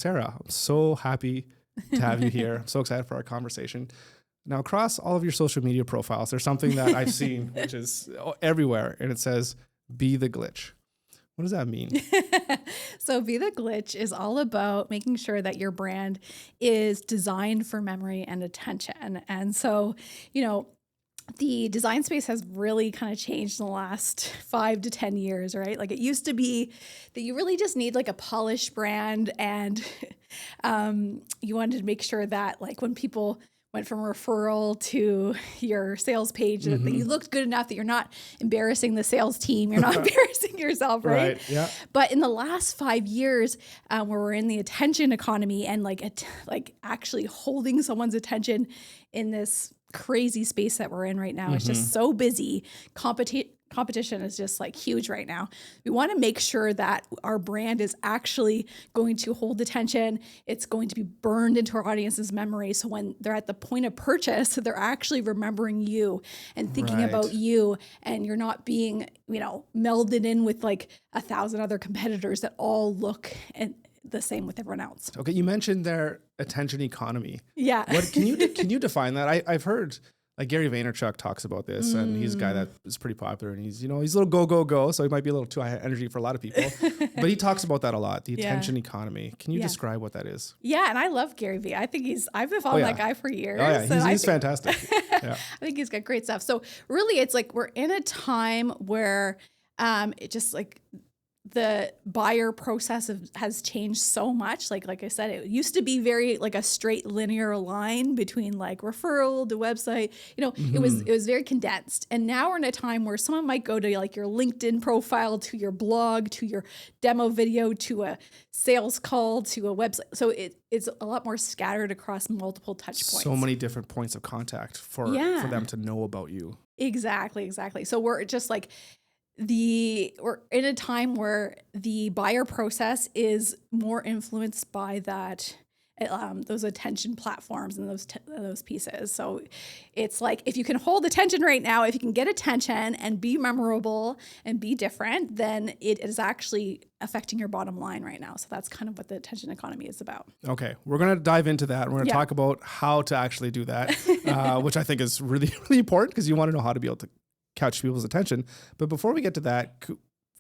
Sarah, I'm so happy to have you here. I'm so excited for our conversation. Now, across all of your social media profiles, there's something that I've seen, which is everywhere, and it says, be the glitch. What does that mean? So Be the Glitch is all about making sure that your brand is designed for memory and attention. And so, the design space has really kind of changed in the last 5 to 10 years, right? Like it used to be that you really just need like a polished brand and you wanted to make sure that like when people went from referral to your sales page, that you looked good enough that you're not embarrassing the sales team, you're not embarrassing yourself, right? Yeah. But in the last 5 years, where we're in the attention economy and like actually holding someone's attention in this crazy space that we're in right now, it's just so busy. Competition is just like huge right now. We want to make sure that our brand is actually going to hold attention. It's going to be burned into our audience's memory. So when they're at the point of purchase, they're actually remembering you and thinking about you, and you're not being, melded in with like 1,000 other competitors that all look the same with everyone else. Okay, you mentioned their attention economy. Yeah. What can you define that? I've heard like Gary Vaynerchuk talks about this, and he's a guy that is pretty popular, and he's a little go, so he might be a little too high energy for a lot of people, but he talks about that a lot, the attention economy. Can you describe what that is? Yeah, and I love Gary Vee. I think I've been following that guy for years. Oh yeah, he's fantastic. Yeah. I think he's got great stuff. So really, it's like we're in a time where it just like the buyer process has changed so much. Like I said, it used to be very like a straight linear line between like referral to website. It was very condensed. And now we're in a time where someone might go to like your LinkedIn profile, to your blog, to your demo video, to a sales call, to a website. So it's a lot more scattered across multiple touch points. So many different points of contact for them to know about you. Exactly. So we're just like, we're in a time where the buyer process is more influenced by that, those attention platforms and those pieces. So it's like, if you can hold attention right now, if you can get attention and be memorable and be different, then it is actually affecting your bottom line right now. So that's kind of what the attention economy is about. Okay. We're going to dive into that. We're going to talk about how to actually do that, which I think is really, really important, because you want to know how to be able to catch people's attention. But before we get to that,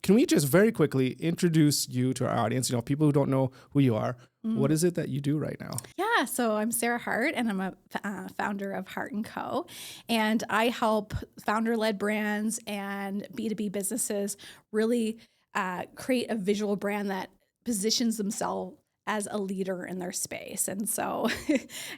can we just very quickly introduce you to our audience? People who don't know who you are. What is it that you do right now? Yeah, so I'm Sarah Hart, and I'm a founder of Hart Co. And I help founder-led brands and B2B businesses really create a visual brand that positions themselves as a leader in their space. And so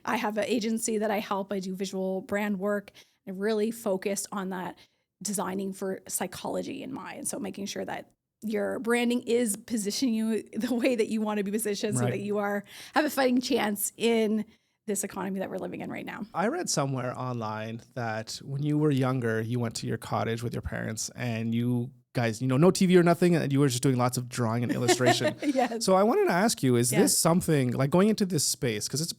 I have an agency that I help. I do visual brand work. I really focused on that, designing for psychology in mind. So making sure that your branding is positioning you the way that you want to be positioned, so that you have a fighting chance in this economy that we're living in right now. I read somewhere online that when you were younger, you went to your cottage with your parents, and you guys, no TV or nothing, and you were just doing lots of drawing and illustration. Yes. So I wanted to ask you, is this something like going into this space? Because it's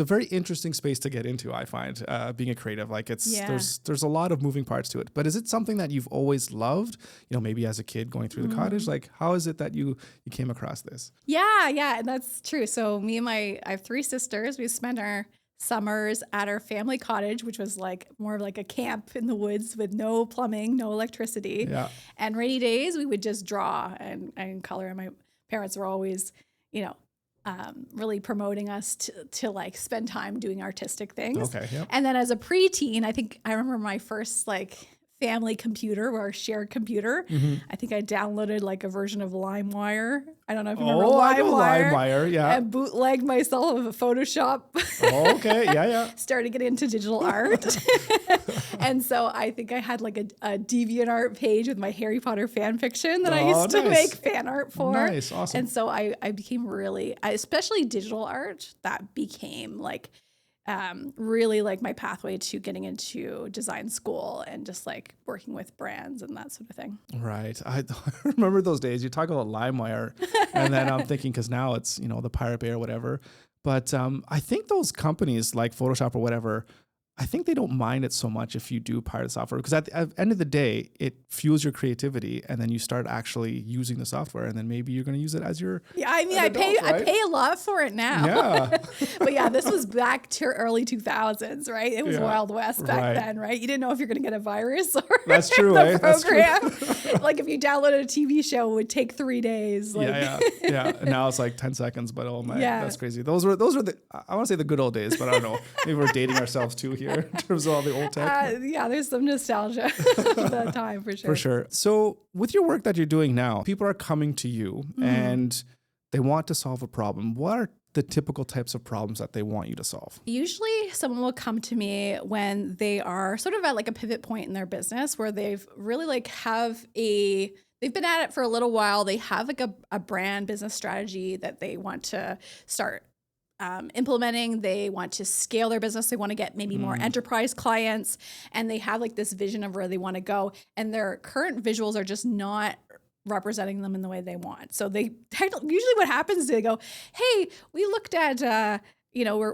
a very interesting space to get into, I find, being a creative. Like there's a lot of moving parts to it. But is it something that you've always loved? Maybe as a kid going through the cottage. Like, how is it that you came across this? Yeah, and that's true. So I have 3 sisters. We spent our summers at our family cottage, which was like more of like a camp in the woods with no plumbing, no electricity. Yeah. And rainy days, we would just draw and color. And my parents were always, really promoting us to like spend time doing artistic things. Okay. Yep. And then as a preteen, I remember my first like family computer, or shared computer. I think I downloaded like a version of LimeWire. I don't know if you remember LimeWire. Yeah. And bootlegged myself with Photoshop. Oh, okay. Yeah. Started getting into digital art. And so I think I had like a DeviantArt page with my Harry Potter fan fiction that I used to make fan art for. Nice. Awesome. And so I became especially digital art, that became like really like my pathway to getting into design school and just like working with brands and that sort of thing. Right. I remember those days. You talk about LimeWire, and then I'm thinking, because now it's, the Pirate Bay or whatever. But I think those companies like Photoshop or whatever I think they don't mind it so much if you do pirate software, because at the end of the day, it fuels your creativity, and then you start actually using the software, and then maybe you're going to use it as your I pay a lot for it now. Yeah. But yeah, this was back to early 2000s, right? It was Wild West back then, right? You didn't know if you're going to get a virus or That's true, the That's program. Like if you downloaded a TV show, it would take 3 days. Like. Yeah. And now it's like 10 seconds, but oh my, that's crazy. Those were the, I want to say the good old days, but I don't know. Maybe we're dating ourselves too here in terms of all the old tech. There's some nostalgia of that time for sure. For sure. So with your work that you're doing now, people are coming to you and they want to solve a problem. What are the typical types of problems that they want you to solve? Usually someone will come to me when they are sort of at like a pivot point in their business where they've really they've been at it for a little while. They have like a brand business strategy that they want to start implementing. They want to scale their business. They want to get maybe more enterprise clients, and they have like this vision of where they want to go, and their current visuals are just not representing them in the way they want. So they usually what happens is they go, hey, we looked at,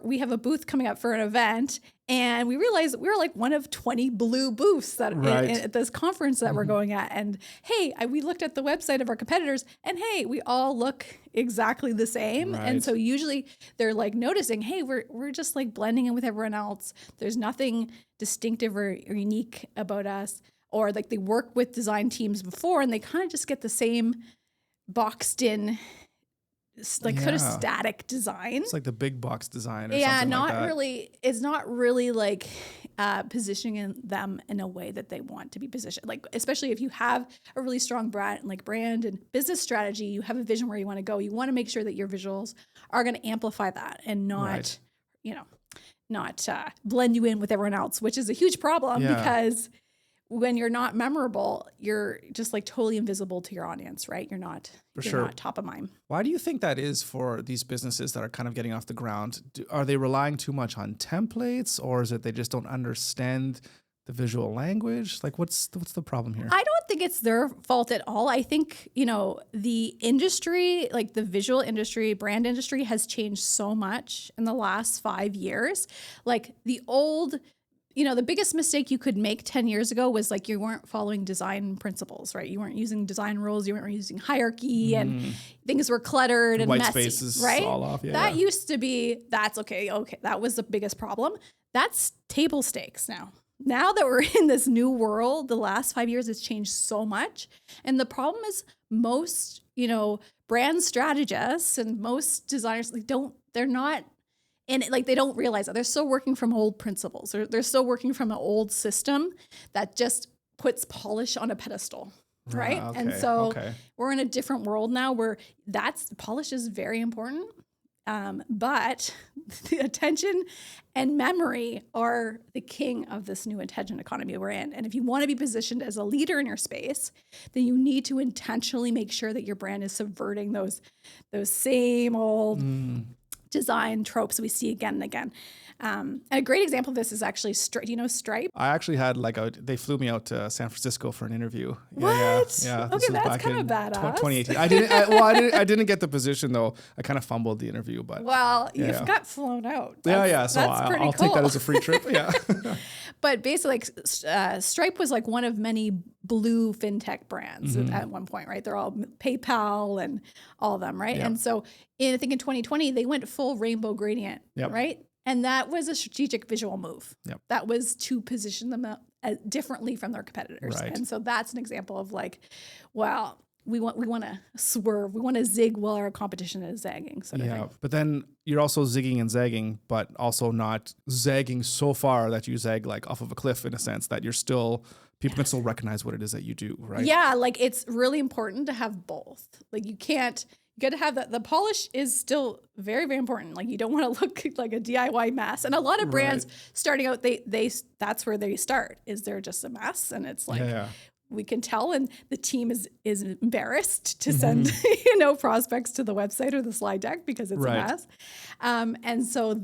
we have a booth coming up for an event, and we realized we were like one of 20 blue booths that at this conference that we're going at. And hey, we looked at the website of our competitors, and hey, we all look exactly the same. Right. And so usually they're like noticing, hey, we're just like blending in with everyone else. There's nothing distinctive or unique about us. Or like they work with design teams before and they kind of just get the same boxed in, sort of static design. It's like the big box design or something like that. Really, it's not really like positioning them in a way that they want to be positioned. Like, especially if you have a really strong brand and business strategy, you have a vision where you want to go. You want to make sure that your visuals are going to amplify that and not, not blend you in with everyone else, which is a huge problem because when you're not memorable, you're just like totally invisible to your audience, right? You're not top of mind. Why do you think that is for these businesses that are kind of getting off the ground? Are they relying too much on templates, or is it they just don't understand the visual language? Like what's the problem here? I don't think it's their fault at all. I think, the industry, like the visual industry, brand industry has changed so much in the last 5 years. Like the old the biggest mistake you could make 10 years ago was like you weren't following design principles, right? You weren't using design rules. You weren't using hierarchy and things were cluttered and white messy, spaces, right? All off. Yeah. That used to be, that's okay. That was the biggest problem. That's table stakes now. Now that we're in this new world, the last 5 years has changed so much. And the problem is most, brand strategists and most designers, they're not, and they don't realize that they're still working from old principles. They're still working from an old system that just puts polish on a pedestal, right? Okay, and so we're in a different world now where polish is very important, but the attention and memory are the king of this new attention economy we're in. And if you want to be positioned as a leader in your space, then you need to intentionally make sure that your brand is subverting those same old design tropes we see again and again. And a great example of this is actually Stripe. Do you know Stripe? I actually had they flew me out to San Francisco for an interview. What? Yeah. Okay, that's kind of badass. 2018. I didn't get the position though. I kind of fumbled the interview, but you've got flown out. So I'll take that as a free trip. Yeah. But basically, Stripe was like one of many blue fintech brands at one point, right? They're all PayPal and all of them, right? Yep. And so I think in 2020, they went full rainbow gradient, right? And that was a strategic visual move. Yep. That was to position them differently from their competitors. Right. And so that's an example of like, wow, we want to swerve. We want to zig while our competition is zagging. But then you're also zigging and zagging, but also not zagging so far that you zag like off of a cliff in a sense that you're still, people can still recognize what it is that you do, right? Yeah, like it's really important to have both. Like you got to have that. The polish is still very, very important. Like you don't want to look like a DIY mess. And a lot of brands starting out, that's where they start, is they're just a mess. And it's like, we can tell, and the team is embarrassed to send prospects to the website or the slide deck because it's a mess. And so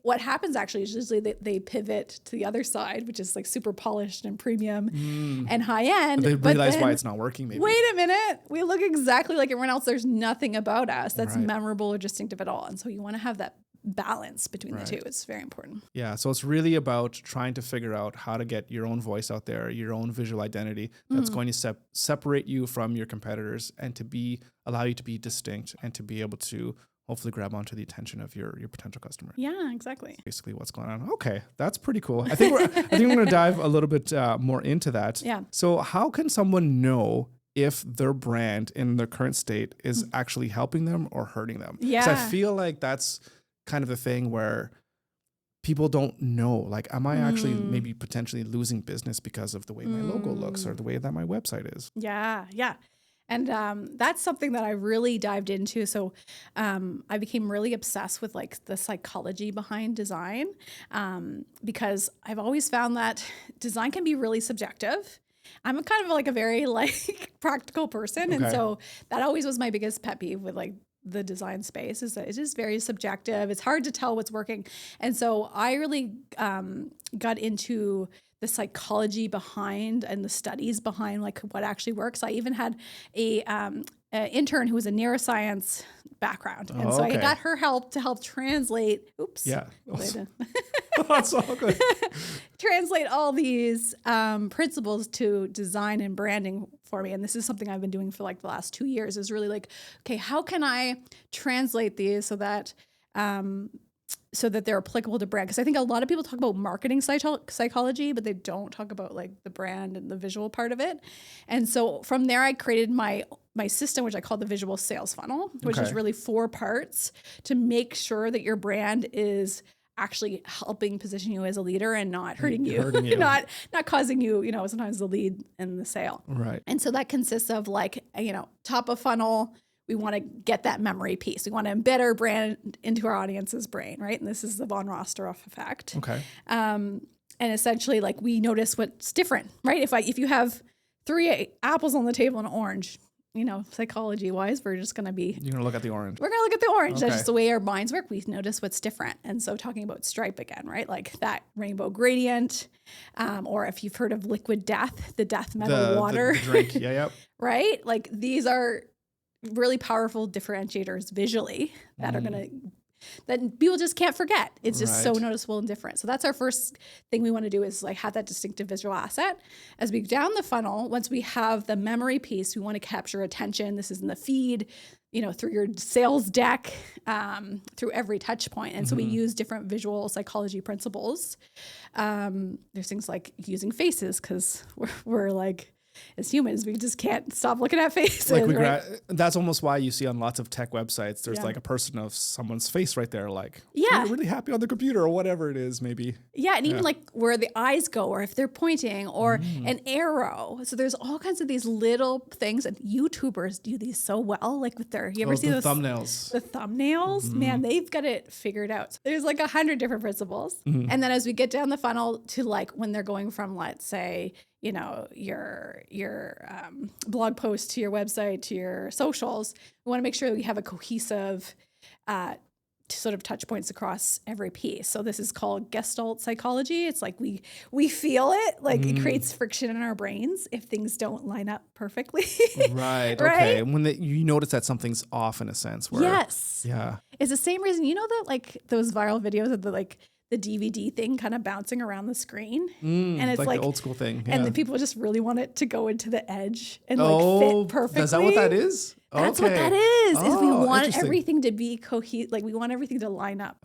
what happens actually is usually they pivot to the other side, which is like super polished and premium and high end. But they realize why it's not working. Maybe. Wait a minute, we look exactly like everyone else. There's nothing about us that's memorable or distinctive at all. And so you want to have that balance between the two. It's very important. Yeah. So it's really about trying to figure out how to get your own voice out there, your own visual identity that's going to separate you from your competitors and to allow you to be distinct and to be able to hopefully grab onto the attention of your potential customer. Yeah, exactly. Basically what's going on. Okay. That's pretty cool. I think we're going to dive a little bit more into that. Yeah. So how can someone know if their brand in their current state is actually helping them or hurting them? Yeah. 'Cause I feel like that's kind of the thing where people don't know, like, am I actually maybe potentially losing business because of the way my logo looks or the way that my website is? Yeah. Yeah. And that's something that I really dived into. So I became really obsessed with like the psychology behind design because I've always found that design can be really subjective. I'm kind of like a very like practical person. And so that always was my biggest pet peeve with like the design space is that it is very subjective. It's hard to tell what's working. And so I really got into the psychology behind and the studies behind like what actually works. I even had a intern who was a neuroscience background. And so I got her help to help translate. Oops. Yeah. That's all good. Translate all these principles to design and branding for me. And this is something I've been doing for like the last 2 years is really like, okay, how can I translate these so that they're applicable to brand? Because I think a lot of people talk about marketing psychology, but they don't talk about like the brand and the visual part of it. And so from there, I created my system, which I call the visual sales funnel, which is really 4 parts to make sure that your brand is actually helping position you as a leader and not hurting you, not causing you, sometimes the lead and the sale. Right. And so that consists of like, top of funnel, we want to get that memory piece. We want to embed our brand into our audience's brain, right? And this is the von Rosteroff effect. Okay. And essentially, like we notice what's different, right? If you have 3 apples on the table and an orange, psychology wise, we're just going to be... You're going to look at the orange. We're going to look at the orange. Okay. That's just the way our minds work. We notice what's different. And so talking about stripe again, right? Like that rainbow gradient, or if you've heard of liquid death, the death metal water. The drink. Yeah, yep. Right? Like these are really powerful differentiators visually that are going to... that people just can't forget. It's just so noticeable and different. So that's our first thing we want to do is like have that distinctive visual asset. As we go down the funnel, once we have the memory piece, we want to capture attention. This is in the feed, through your sales deck, through every touch point. And so we use different visual psychology principles. There's things like using faces because we're like, as humans, we just can't stop looking at faces. Like that's almost why you see on lots of tech websites, there's like a person of someone's face right there, like really happy on the computer or whatever it is, maybe. Yeah, and even like where the eyes go, or if they're pointing, or an arrow. So there's all kinds of these little things, and YouTubers do these so well. Like with you ever see those thumbnails? The thumbnails, man, they've got it figured out. So there's like 100 different principles, and then as we get down the funnel to like when they're going from, let's say, your blog post to your website to your socials, we want to make sure that we have a cohesive sort of touch points across every piece. So this is called Gestalt psychology. It's like we feel it, like it creates friction in our brains if things don't line up perfectly. Right. Okay. When you notice that something's off in a sense. Where, yes. Yeah. It's the same reason, that like those viral videos of the DVD thing kind of bouncing around the screen. And it's like the old school thing. Yeah. And the people just really want it to go into the edge and fit perfectly. Is that what that is? That's what that is we want everything to be cohesive. Like we want everything to line up.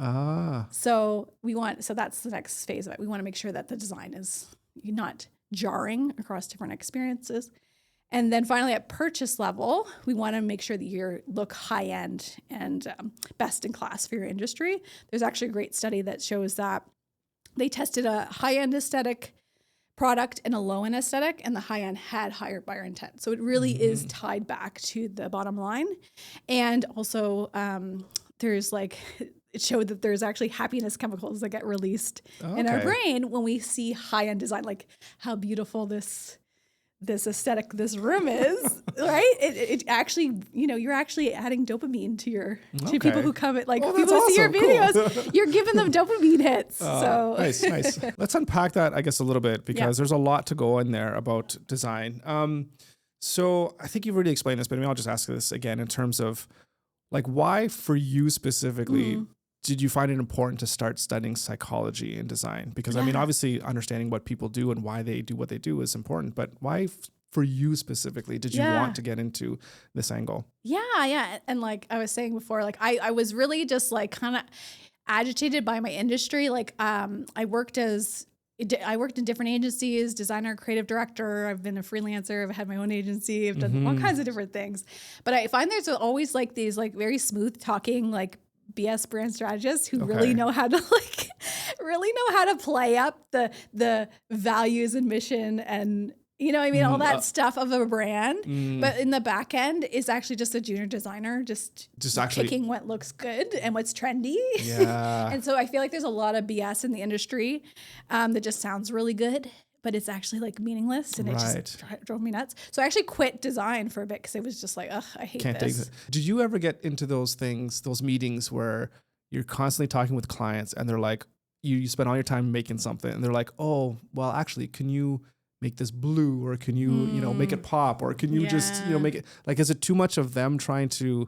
So that's the next phase of it. We want to make sure that the design is not jarring across different experiences. And then finally at purchase level, we want to make sure that you look high end and best in class for your industry. There's actually a great study that shows that they tested a high end aesthetic product and a low end aesthetic, and the high end had higher buyer intent. So it really is tied back to the bottom line. And also there's it showed that there's actually happiness chemicals that get released in our brain when we see high end design, like how beautiful this aesthetic, this room is, right? It actually, you're actually adding dopamine to people who come people who see your videos. Cool. You're giving them dopamine hits. Nice. Let's unpack that, I guess, a little bit because there's a lot to go in there about design. So I think you've already explained this, but maybe I'll just ask this again in terms of like why for you specifically did you find it important to start studying psychology in design? Because I mean, obviously understanding what people do and why they do what they do is important, but why for you specifically did you want to get into this angle? Yeah. And like I was saying before, like I was really just like kind of agitated by my industry. Like I worked in different agencies, designer, creative director. I've been a freelancer. I've had my own agency. I've done all kinds of different things. But I find there's always like these like very smooth talking, like BS brand strategists who really know how to play up the values and mission and, you know what I mean, all that stuff of a brand. But in the back end is actually just a junior designer, just actually picking what looks good and what's trendy. Yeah. And so I feel like there's a lot of BS in the industry that just sounds really good, but it's actually like meaningless, and it just drove me nuts. So I actually quit design for a bit because it was just like, ugh, I hate this. Did you ever get into those meetings where you're constantly talking with clients and they're like, you spend all your time making something and they're like, oh, well, actually, can you make this blue, or can you, make it pop, or can you just, make it like, is it too much of them trying to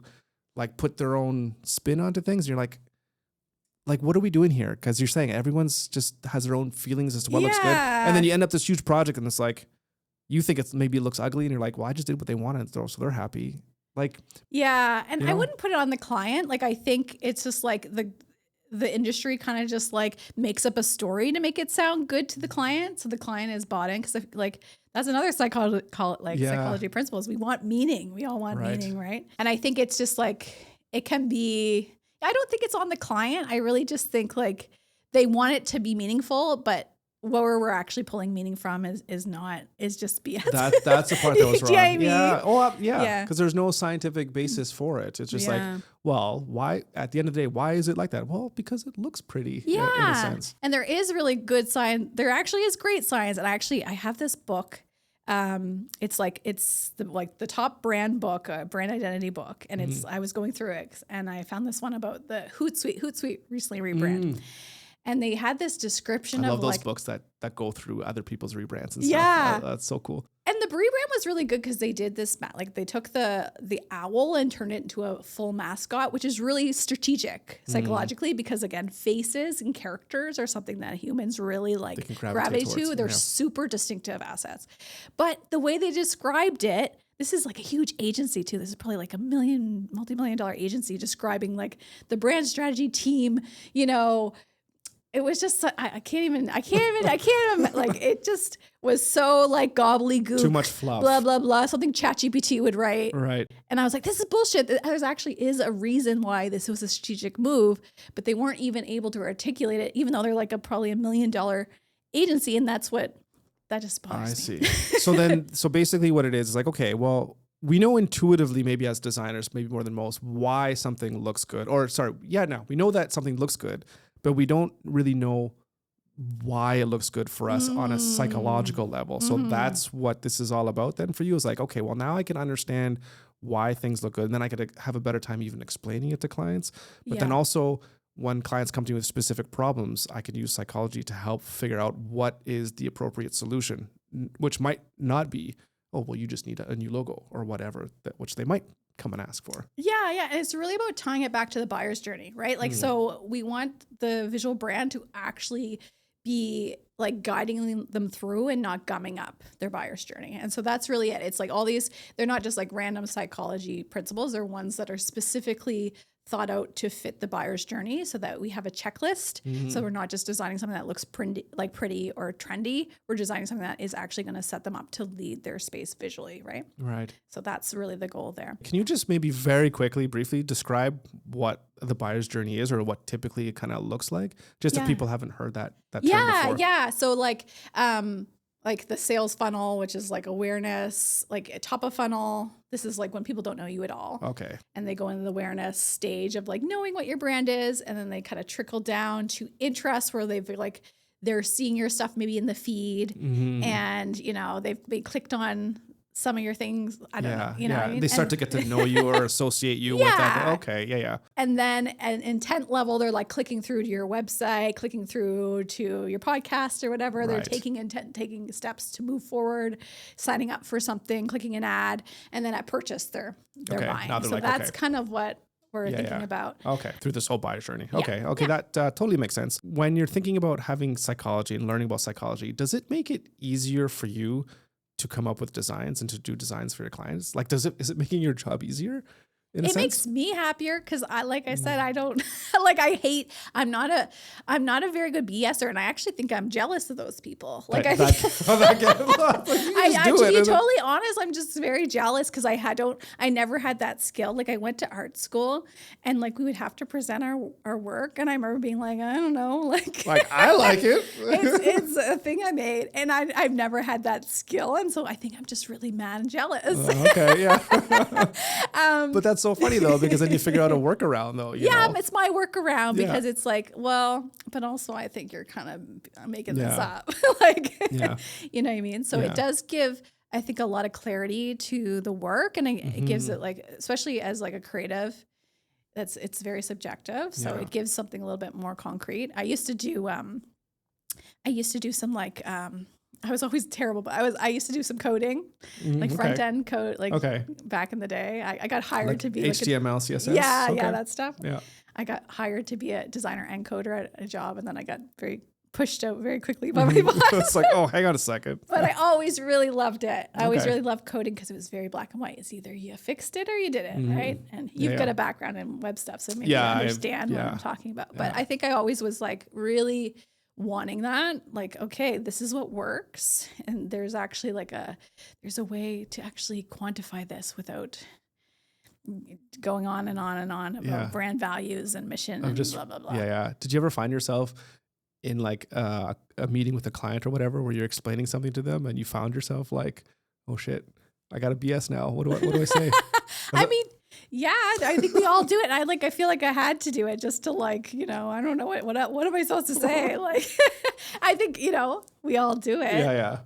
like put their own spin onto things? You're like, what are we doing here? Because you're saying everyone's just has their own feelings as to what looks good. And then you end up this huge project and it's like, you think maybe it looks ugly and you're like, well, I just did what they wanted. So they're happy. Like, and I wouldn't put it on the client. Like, I think it's just like the industry kind of just like makes up a story to make it sound good to the client. So the client is bought in, because like that's another psychology principles. We want meaning. We all want meaning, right? And I think it's just like, it can be, I don't think it's on the client. I really just think like they want it to be meaningful, but where we're actually pulling meaning from is just BS. That's the part that was wrong. Do you know what I mean? Yeah. Oh, yeah. Because there's no scientific basis for it. It's just like, well, why? At the end of the day, why is it like that? Well, because it looks pretty. In a sense. And there is really good science. There actually is great science. And I have this book. It's the top brand book, brand identity book. And I was going through it and I found this one about the Hootsuite recently rebrand. And they had this description of, I love those books that go through other people's rebrands and stuff. That's so cool. And the rebrand was really good because they did this, like they took the owl and turned it into a full mascot, which is really strategic psychologically because, again, faces and characters are something that humans really like gravitate to. They're super distinctive assets. But the way they described it, this is like a huge agency too. This is probably like a multi-million-dollar agency describing like the brand strategy team, it was just, I can't even, like, it just was so like gobbledygook. Too much fluff. Blah, blah, blah. Something ChatGPT would write. Right. And I was like, this is bullshit. There's actually is a reason why this was a strategic move, but they weren't even able to articulate it, even though they're like probably $1 million agency. And that just bothers me. I see. So basically what it is like, okay, well, we know intuitively, maybe as designers, maybe more than most, why something looks good. We know that something looks good, but we don't really know why it looks good for us on a psychological level. So that's what this is all about. Then for you, it's like, okay, well, now I can understand why things look good. And then I could have a better time even explaining it to clients. But then also when clients come to me with specific problems, I can use psychology to help figure out what is the appropriate solution, which might not be, oh, well, you just need a new logo or whatever, which they might come and ask for. Yeah. And it's really about tying it back to the buyer's journey, right? Like, so we want the visual brand to actually be like guiding them through and not gumming up their buyer's journey. And so that's really it. It's like all these, they're not just like random psychology principles. They're ones that are specifically thought out to fit the buyer's journey so that we have a checklist. So we're not just designing something that looks pretty or trendy. We're designing something that is actually going to set them up to lead their space visually, right? Right. So that's really the goal there. Can you just maybe very quickly, briefly describe what the buyer's journey is or what typically it kind of looks like? Just if people haven't heard that term before. Yeah. So like the sales funnel, which is like awareness, like a top of funnel. This is like when people don't know you at all. Okay. And they go into the awareness stage of like knowing what your brand is. And then they kind of trickle down to interest where they're seeing your stuff maybe in the feed and, they've clicked on some of your things. I don't know. You know what I mean? They start to get to know you or associate you with that. Okay. Yeah. And then an intent level, they're like clicking through to your website, clicking through to your podcast or whatever. Right. They're taking steps to move forward, signing up for something, clicking an ad, and then at purchase they're buying. So that's kind of what we're thinking about. Okay, through this whole buyer's journey. Okay, that totally makes sense. When you're thinking about having psychology and learning about psychology, does it make it easier for you to come up with designs and to do designs for your clients? Like, is it making your job easier? It makes me happier because like I said, I don't I'm not a very good BSer, and I actually think I'm jealous of those people. Like to be totally honest, I'm just very jealous because I never had that skill. Like I went to art school and like we would have to present our work, and I remember being like, I don't know, like I like it. it's a thing I made, and I've never had that skill, and so I think I'm just really mad and jealous. Okay, yeah. But that's so funny though, because then you figure out a workaround though. You know? It's my workaround because it's like, well, but also I think you're kind of making this up. You know what I mean? So it does give, I think, a lot of clarity to the work, and it gives it like, especially as like a creative, it's very subjective. So it gives something a little bit more concrete. I used to do some like, I was always terrible, but I used to do some coding, like front end code, like back in the day. I got hired like to be HTML, like CSS. Yeah, that stuff. Yeah. I got hired to be a designer and coder at a job, and then I got very pushed out very quickly by my boss. It's like, oh, hang on a second. But I always really loved it. I always really loved coding because it was very black and white. It's either you fixed it or you didn't, right? And you've got a background in web stuff, so maybe you understand what I'm talking about. But I think I always was like really wanting that, like, okay, this is what works, and there's actually like there's a way to actually quantify this without going on and on and on about brand values and mission and blah blah blah. Did you ever find yourself in like a meeting with a client or whatever where you're explaining something to them and you found yourself like, oh shit, I got a BS now, what do I say? I mean, yeah, I think we all do it. I feel like I had to do it just to like, you know, I don't know what am I supposed to say? Like, I think, you know, we all do it. Yeah.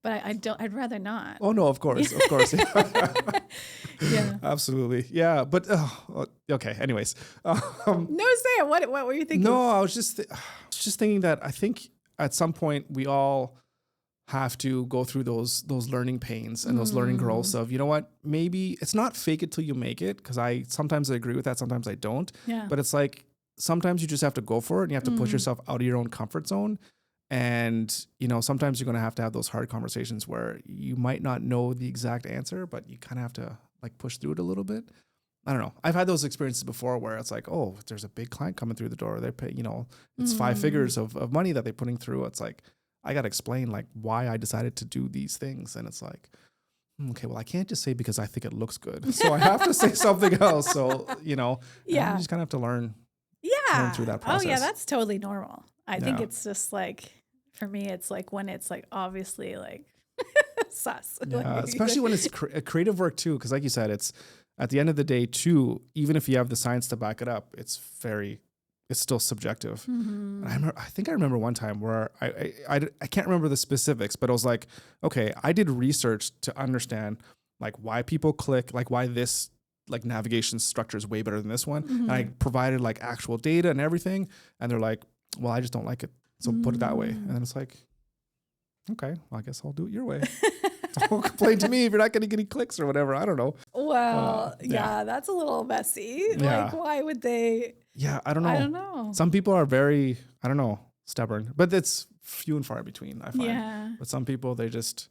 But I'd rather not. Oh no, of course. Yeah, absolutely. Yeah, but okay. Anyways, no, say it. What were you thinking? No, I was just thinking that I think at some point we all have to go through those learning pains and those learning growths of, you know what, maybe it's not fake it till you make it, because sometimes I agree with that, sometimes I don't. Yeah. But it's like sometimes you just have to go for it and you have to push yourself out of your own comfort zone. And, you know, sometimes you're going to have those hard conversations where you might not know the exact answer, but you kind of have to like push through it a little bit. I don't know. I've had those experiences before where it's like, oh, there's a big client coming through the door. They pay, you know, it's 5 figures of money that they're putting through. It's like, I got to explain like why I decided to do these things. And it's like, okay, well, I can't just say because I think it looks good. So I have to say something else. So, you know, you just kind of have to learn through that process. Oh yeah, that's totally normal. I think it's just like, for me, it's like when it's like obviously like sus. Yeah, especially when it's creative work too. Because like you said, it's at the end of the day too, even if you have the science to back it up, it's still subjective. I think I remember one time where I can't remember the specifics, but I was like, okay, I did research to understand like why people click, like why this like navigation structure is way better than this one. And I provided like actual data and everything. And they're like, well, I just don't like it. So put it that way. And then it's like, okay, well, I guess I'll do it your way. Don't complain to me if you're not getting any clicks or whatever. I don't know. Well, that's a little messy. Yeah. Like, why would they? Yeah, I don't know. Some people are very, I don't know, stubborn, but it's few and far between, I find. Yeah. But some people, they just,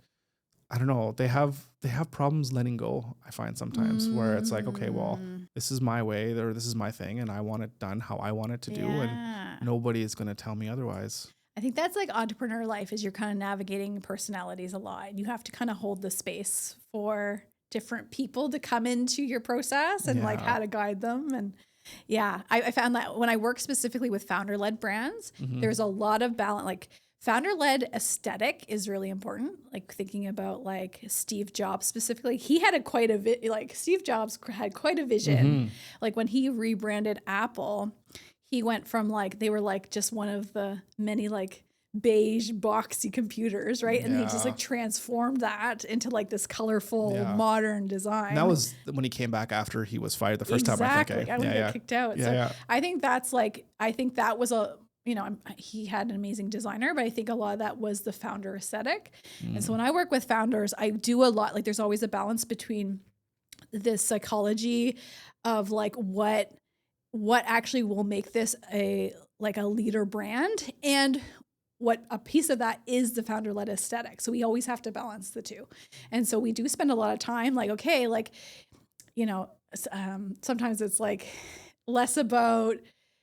I don't know, they have problems letting go, I find sometimes, where it's like, okay, well, this is my way, or this is my thing, and I want it done how I want it to do, and nobody is going to tell me otherwise. I think that's like entrepreneur life, is you're kind of navigating personalities a lot. You have to kind of hold the space for different people to come into your process and like how to guide them. And I found that when I work specifically with founder-led brands, there's a lot of balance. Like founder-led aesthetic is really important. Like thinking about like Steve Jobs specifically, he had Steve Jobs had quite a vision. Like when he rebranded Apple, he went from like, they were like just one of the many like beige boxy computers, right? And he just like transformed that into like this colorful modern design. And that was when he came back after he was fired the first time, I think. Exactly. I got kicked out. I think that's like, I think that was he had an amazing designer, but I think a lot of that was the founder aesthetic. And so when I work with founders, I do a lot, like there's always a balance between this psychology of like what actually will make this a leader brand, and what a piece of that is the founder-led aesthetic. So we always have to balance the two. And so we do spend a lot of time like, okay, like, you know, sometimes it's like less about,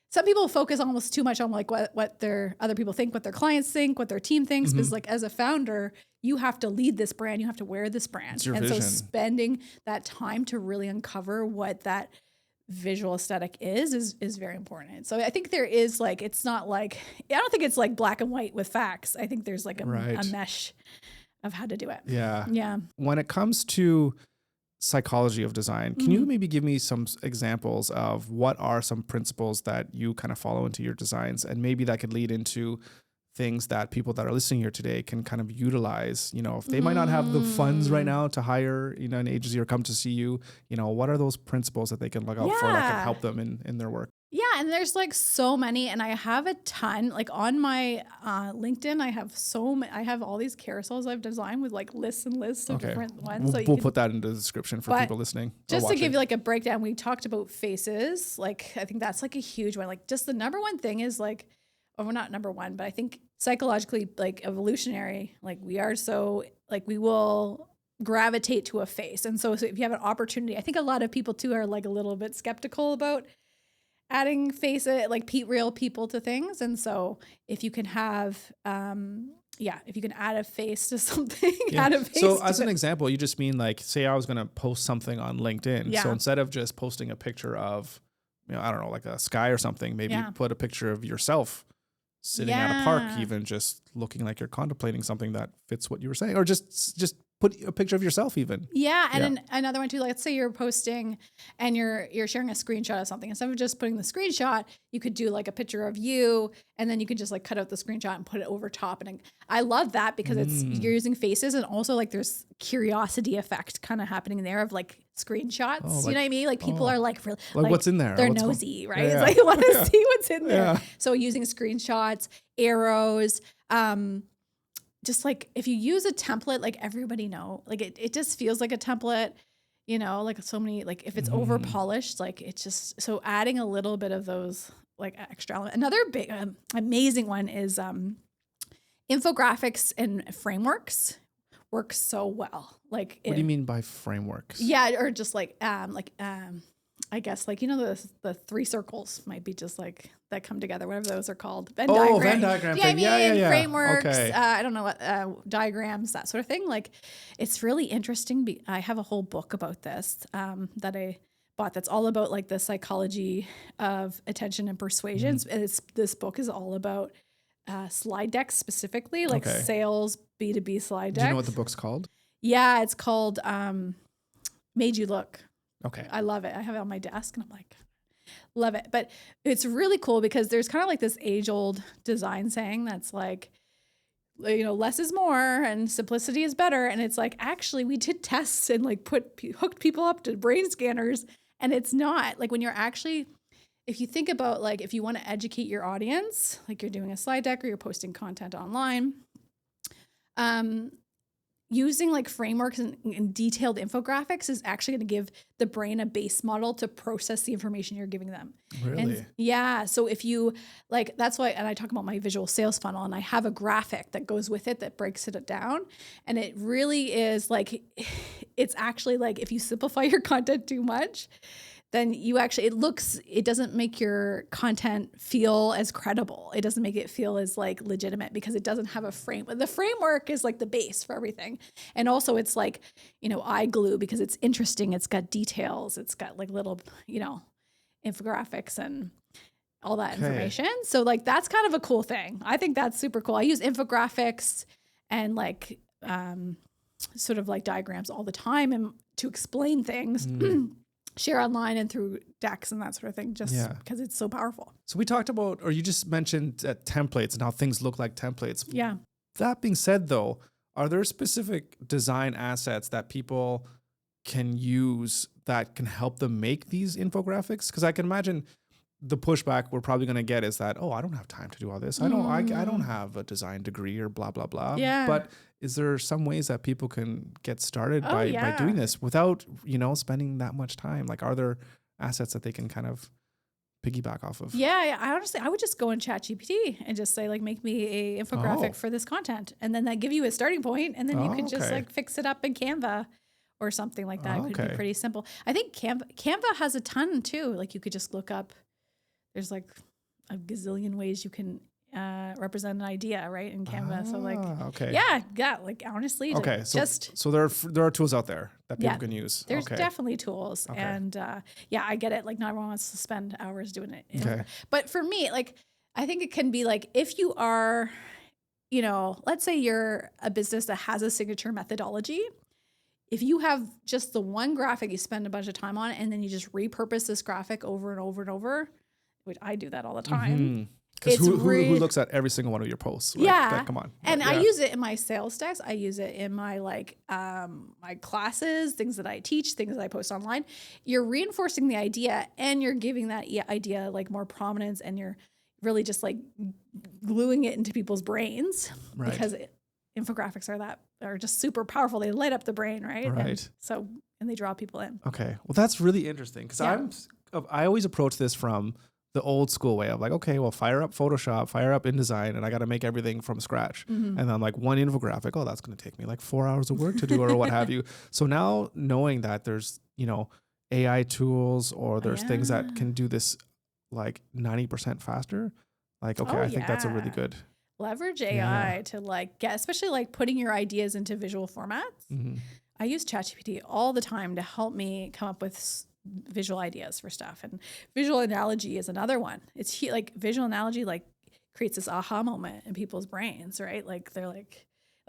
some people focus almost too much on like what their other people think, what their clients think, what their team thinks. Because like as a founder, you have to lead this brand, you have to wear this brand. It's your and vision. So spending that time to really uncover what that visual aesthetic is very important. So I think there is like, it's not like, I don't think it's like black and white with facts. I think there's like a mesh of how to do it. Yeah. Yeah. When it comes to psychology of design, can you maybe give me some examples of what are some principles that you kind of follow into your designs, and maybe that could lead into things that people that are listening here today can kind of utilize, you know, if they might not have the funds right now to hire, you know, an agency or come to see you, you know, what are those principles that they can look out for that can help them in their work? Yeah. And there's like so many, and I have a ton, like on my LinkedIn, I have all these carousels I've designed with like lists and lists of different ones. We'll put that in the description for people listening. Just to give you like a breakdown, we talked about faces. Like, I think that's like a huge one. Like just the number one thing is like, or well, not number one, but I think psychologically, like evolutionary, like we are so like we will gravitate to a face. And so if you have an opportunity, I think a lot of people too are like a little bit skeptical about adding like real people to things. And so if you can have, if you can add a face to something, add a face. So as an example, you just mean like, say I was going to post something on LinkedIn. Yeah. So instead of just posting a picture of, you know, I don't know, like a sky or something, maybe put a picture of yourself sitting at a park, even just looking like you're contemplating something that fits what you were saying, or just put a picture of yourself even. Yeah. And another one too, like, let's say you're posting and you're sharing a screenshot of something. Instead of just putting the screenshot, you could do like a picture of you, and then you could just like cut out the screenshot and put it over top. And I love that because you're using faces, and also like there's curiosity effect kind of happening there of like screenshots. You know what I mean? Like people are like, really, like what's in there? They're nosy, right? It's like you want to see what's in there. Yeah. So using screenshots, arrows, just like if you use a template, like everybody know, like it just feels like a template, you know, like so many, like if it's over polished, like it's just, so adding a little bit of those like extra. Another big, amazing one is infographics and frameworks work so well. Like, what do you mean by frameworks? Yeah. Or just like, I guess like, you know, the three circles might be just like that come together, whatever those are called. Venn diagram. Yeah. Frameworks. Okay. I don't know what, diagrams, that sort of thing. Like it's really interesting. I have a whole book about this, that I bought that's all about like the psychology of attention and persuasion. And this book is all about, slide decks specifically, like sales, B2B slide decks. Do you know what the book's called? Yeah. It's called, Made You Look. Okay. I love it. I have it on my desk and I'm like, love it. But it's really cool because there's kind of like this age-old design saying that's like, you know, less is more and simplicity is better. And it's like, actually we did tests and like hooked people up to brain scanners, and it's not like when you're actually, if you think about like, if you want to educate your audience, like you're doing a slide deck or you're posting content online, using like frameworks and detailed infographics is actually going to give the brain a base model to process the information you're giving them. Really? And yeah. So if you like, that's why, and I talk about my visual sales funnel, and I have a graphic that goes with it that breaks it down. And it really is like, it's actually like, if you simplify your content too much, then you actually, it doesn't make your content feel as credible. It doesn't make it feel as like legitimate because it doesn't have a frame. The framework is like the base for everything. And also it's like, you know, eye glue because it's interesting. It's got details. It's got like little, you know, infographics and all that information. So like, that's kind of a cool thing. I think that's super cool. I use infographics and like, sort of like diagrams all the time and to explain things. Share online and through decks and that sort of thing, just because it's so powerful. So we talked about, or you just mentioned templates and how things look like templates. Yeah. That being said, though, are there specific design assets that people can use that can help them make these infographics? Because I can imagine the pushback we're probably going to get is that, oh, I don't have time to do all this. I don't have a design degree or blah, blah, blah. Yeah. But is there some ways that people can get started by doing this without, spending that much time? Like, are there assets that they can kind of piggyback off of? Yeah. I would just go in ChatGPT and just say, like, make me a infographic for this content. And then that give you a starting point, and then you could just like fix it up in Canva or something like that. It could be pretty simple. I think Canva has a ton too. Like, you could just look up, there's like a gazillion ways you can represent an idea, right, in Canva. So like, like honestly, so there are tools out there that people can use. There's definitely tools, and I get it. Like, not everyone wants to spend hours doing it. Okay. But for me, like, I think it can be like, if you are, let's say you're a business that has a signature methodology. If you have just the one graphic you spend a bunch of time on, and then you just repurpose this graphic over and over and over, which I do that all the time. Because who looks at every single one of your posts? Right? Yeah. Come on. And I use it in my sales decks. I use it in my my classes, things that I teach, things that I post online. You're reinforcing the idea, and you're giving that idea like more prominence, and you're really just like gluing it into people's brains, right? Because infographics are just super powerful. They light up the brain, right? Right. And they draw people in. Okay. Well, that's really interesting, because I always approach this from the old school way of like, okay, well, fire up Photoshop, fire up InDesign, and I got to make everything from scratch. And then like one infographic, oh, that's going to take me like 4 hours of work to do or what have you. So now knowing that there's, AI tools, or there's things that can do this like 90% faster, like, okay, I think that's a really good. Leverage AI to like get, especially like putting your ideas into visual formats. I use ChatGPT all the time to help me come up with visual ideas for stuff. And visual analogy is another one. It's like visual analogy like creates this aha moment in people's brains, right? Like, they're like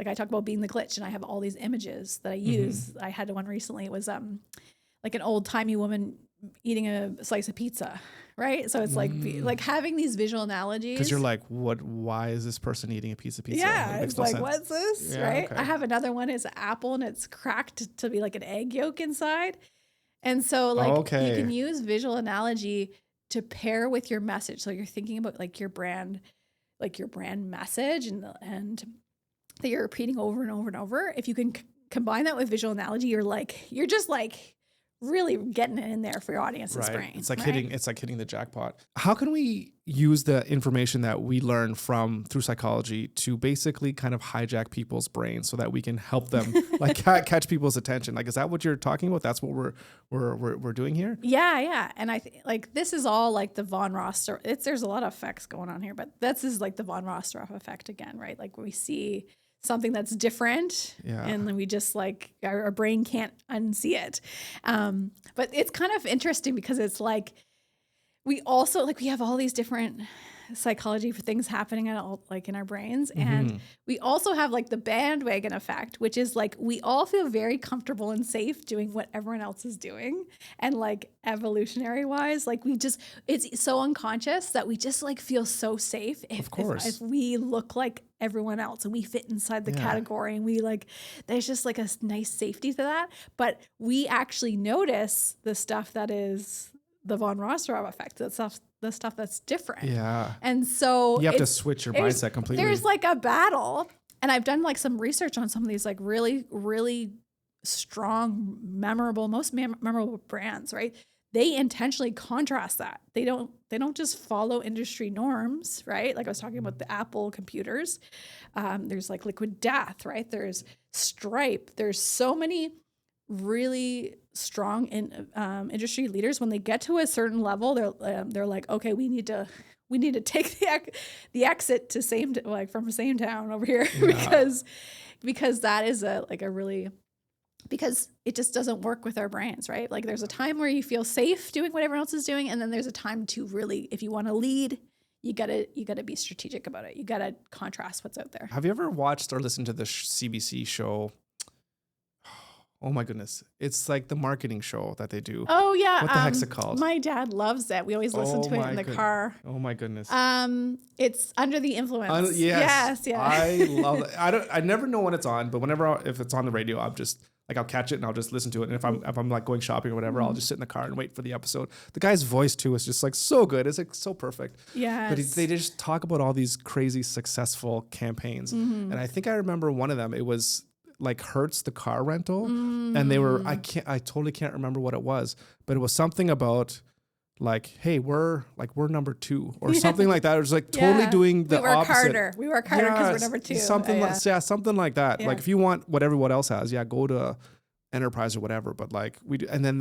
I talk about being the glitch, and I have all these images that I use. I had one recently. It was like an old timey woman eating a slice of pizza, right? So it's like having these visual analogies. Because you're like, why is this person eating a piece of pizza? Yeah, it's like, what's this, right? Okay. I have another one. It's an apple, and it's cracked to be like an egg yolk inside. And so like you can use visual analogy to pair with your message. So you're thinking about like your brand message and that you're repeating over and over and over. If you can combine that with visual analogy, you're just like really getting it in there for your audience's brain. It's like hitting the jackpot. How can we use the information that we learn through psychology to basically kind of hijack people's brains so that we can help them like catch people's attention? Like, is that what you're talking about? That's what we're doing here? Yeah. And I think like this is all like the von Rostoff. There's a lot of effects going on here, but this is like the von Rostoff effect again, right? Like we see something that's different, and then we just like our brain can't unsee it. But it's kind of interesting because it's like we also like we have all these different psychology for things happening in our brains, and we also have like the bandwagon effect, which is like we all feel very comfortable and safe doing what everyone else is doing, and like evolutionary wise, like it's so unconscious that we just like feel so safe if we look like everyone else and we fit inside the category, and we like there's just like a nice safety to that. But we actually notice the stuff that is the von Rostoff effect, the stuff that's different. Yeah. And so you have to switch your mindset completely. There's like a battle. And I've done like some research on some of these like really, really strong, most memorable brands, right? They intentionally contrast that. They don't just follow industry norms, right? Like I was talking about the Apple computers. There's like Liquid Death, right? There's Stripe. There's so many really strong industry leaders. When they get to a certain level, they're like, okay, we need to take the exit to from Same Town over here because that is because it just doesn't work with our brains, right? Like there's a time where you feel safe doing what everyone else is doing, and then there's a time to really, if you want to lead, you gotta be strategic about it. You gotta contrast what's out there. Have you ever watched or listened to the CBC show? Oh my goodness. It's like the marketing show that they do. Oh yeah. What the heck's it called? My dad loves it. We always listen to it in the car. Oh my goodness. It's Under the Influence. Yes. I love it. I never know when it's on, but if it's on the radio, I'm just Like I'll catch it and I'll just listen to it. And if I'm like going shopping or whatever, I'll just sit in the car and wait for the episode. The guy's voice too is just like so good. It's like so perfect. Yeah. But they just talk about all these crazy successful campaigns. And I think I remember one of them. It was like Hertz, the car rental. And they were, I totally can't remember what it was, but it was something about like, hey, we're number 2 or something like that. It was like totally doing the opposite. We work harder because we're number 2. Something like that. Like if you want what everyone else has, go to Enterprise or whatever. But like we do, and then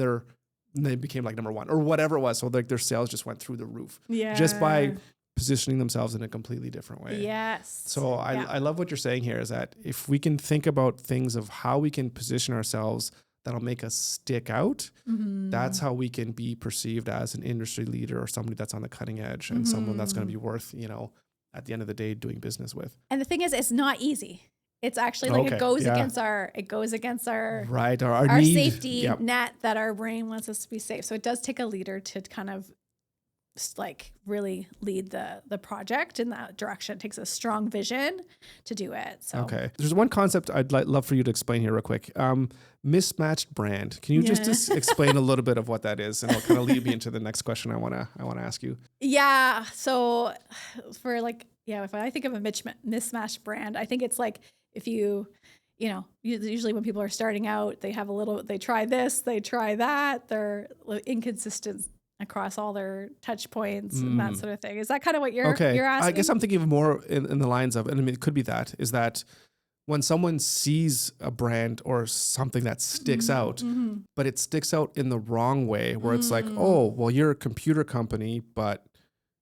they became like number 1 or whatever it was. So like their sales just went through the roof. Yeah. Just by positioning themselves in a completely different way. Yes. So I love what you're saying here is that if we can think about things of how we can position ourselves that'll make us stick out, that's how we can be perceived as an industry leader or somebody that's on the cutting edge and someone that's going to be worth, at the end of the day, doing business with. And the thing is, it's not easy. It's actually like it goes against our right, our safety net that our brain wants us to be safe. So it does take a leader to kind of like really lead the project in that direction. It takes a strong vision to do it. So okay, there's one concept I'd love for you to explain here real quick. Mismatched brand. Can you just explain a little bit of what that is, and it'll kind of lead me into the next question I want to ask you. Yeah. So for like if I think of a mismatched brand, I think it's like if usually when people are starting out, they try this, they try that, they're inconsistent across all their touch points and that sort of thing. Is that kind of what you're asking? I guess I'm thinking of more in the lines of, and I mean, it could be is that when someone sees a brand or something that sticks out, but it sticks out in the wrong way, where it's like, oh, well, you're a computer company, but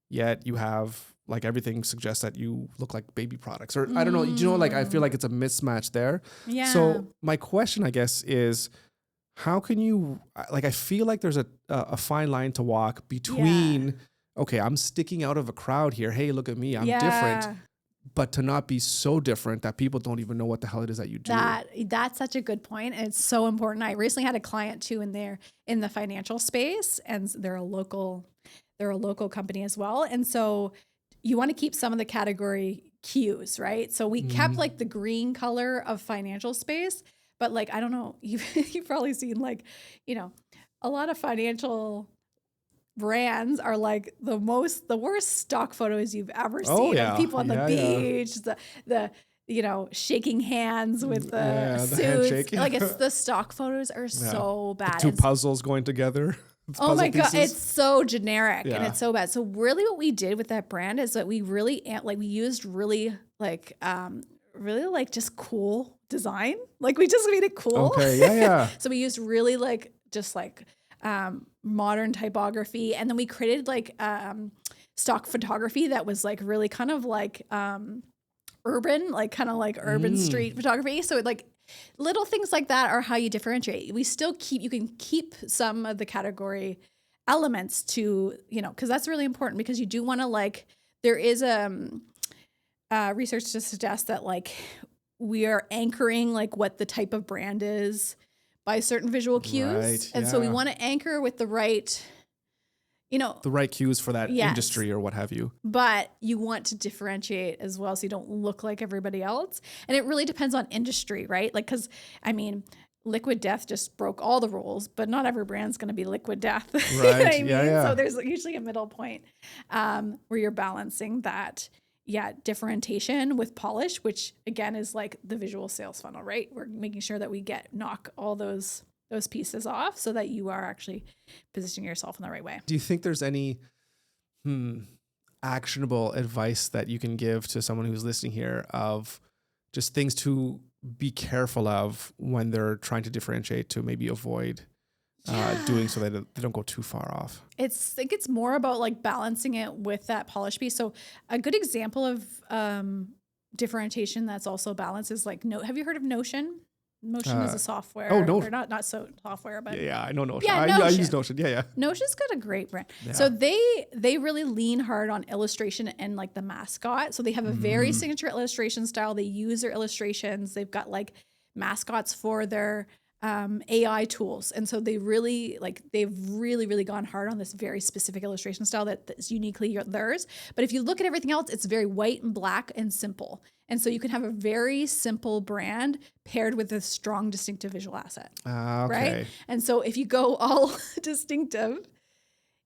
yet you have like everything suggests that you look like baby products, or I don't know, like I feel like it's a mismatch there. Yeah. So my question, I guess, is, how can you, like, I feel like there's a fine line to walk between, okay, I'm sticking out of a crowd here. Hey, look at me, I'm different. But to not be so different that people don't even know what the hell it is that you do. That's such a good point. And it's so important. I recently had a client too in the financial space, and they're a local company as well. And so you want to keep some of the category cues, right? So we kept like the green color of financial space. But like, I don't know, you've probably seen like, a lot of financial brands are like the worst stock photos you've ever seen of people on the beach, the shaking hands with the suits. Handshake. Like the stock photos are so bad. The two puzzles going together. Oh my God, it's so generic and it's so bad. So really what we did with that brand is that we really we used really just cool design. Like we just made it cool. Okay, yeah. So we used really modern typography, and then we created stock photography that was like really kind of like urban, like kind of like urban street photography. So like little things like that are how you differentiate. You can keep some of the category elements to, because that's really important, because you do want to there is research to suggest that we are anchoring what the type of brand is by certain visual cues. Right, and so we want to anchor with the right, the right cues for that industry or what have you. But you want to differentiate as well, so you don't look like everybody else. And it really depends on industry, right? Because Liquid Death just broke all the rules, but not every brand's going to be Liquid Death. Right. You know what I mean? So there's usually a middle point where you're balancing that. Differentiation with polish, which again is like the visual sales funnel, right? We're making sure that we knock all those pieces off so that you are actually positioning yourself in the right way. Do you think there's any actionable advice that you can give to someone who's listening here of just things to be careful of when they're trying to differentiate, to maybe avoid doing so that they don't go too far off? I think it's more about balancing it with that polish piece. So a good example of differentiation that's also balanced is have you heard of Notion? Notion is a software. Oh, no. Or not so software, but yeah, I know Notion. Yeah, Notion. I use Notion. Yeah. Notion's got a great brand. Yeah. So they really lean hard on illustration and the mascot. So they have a very signature illustration style. They use their illustrations. They've got mascots for their AI tools. And so they've really gone hard on this very specific illustration style that's uniquely theirs. But if you look at everything else, it's very white and black and simple. And so you can have a very simple brand paired with a strong distinctive visual asset. Okay. Right? And so if you go all distinctive,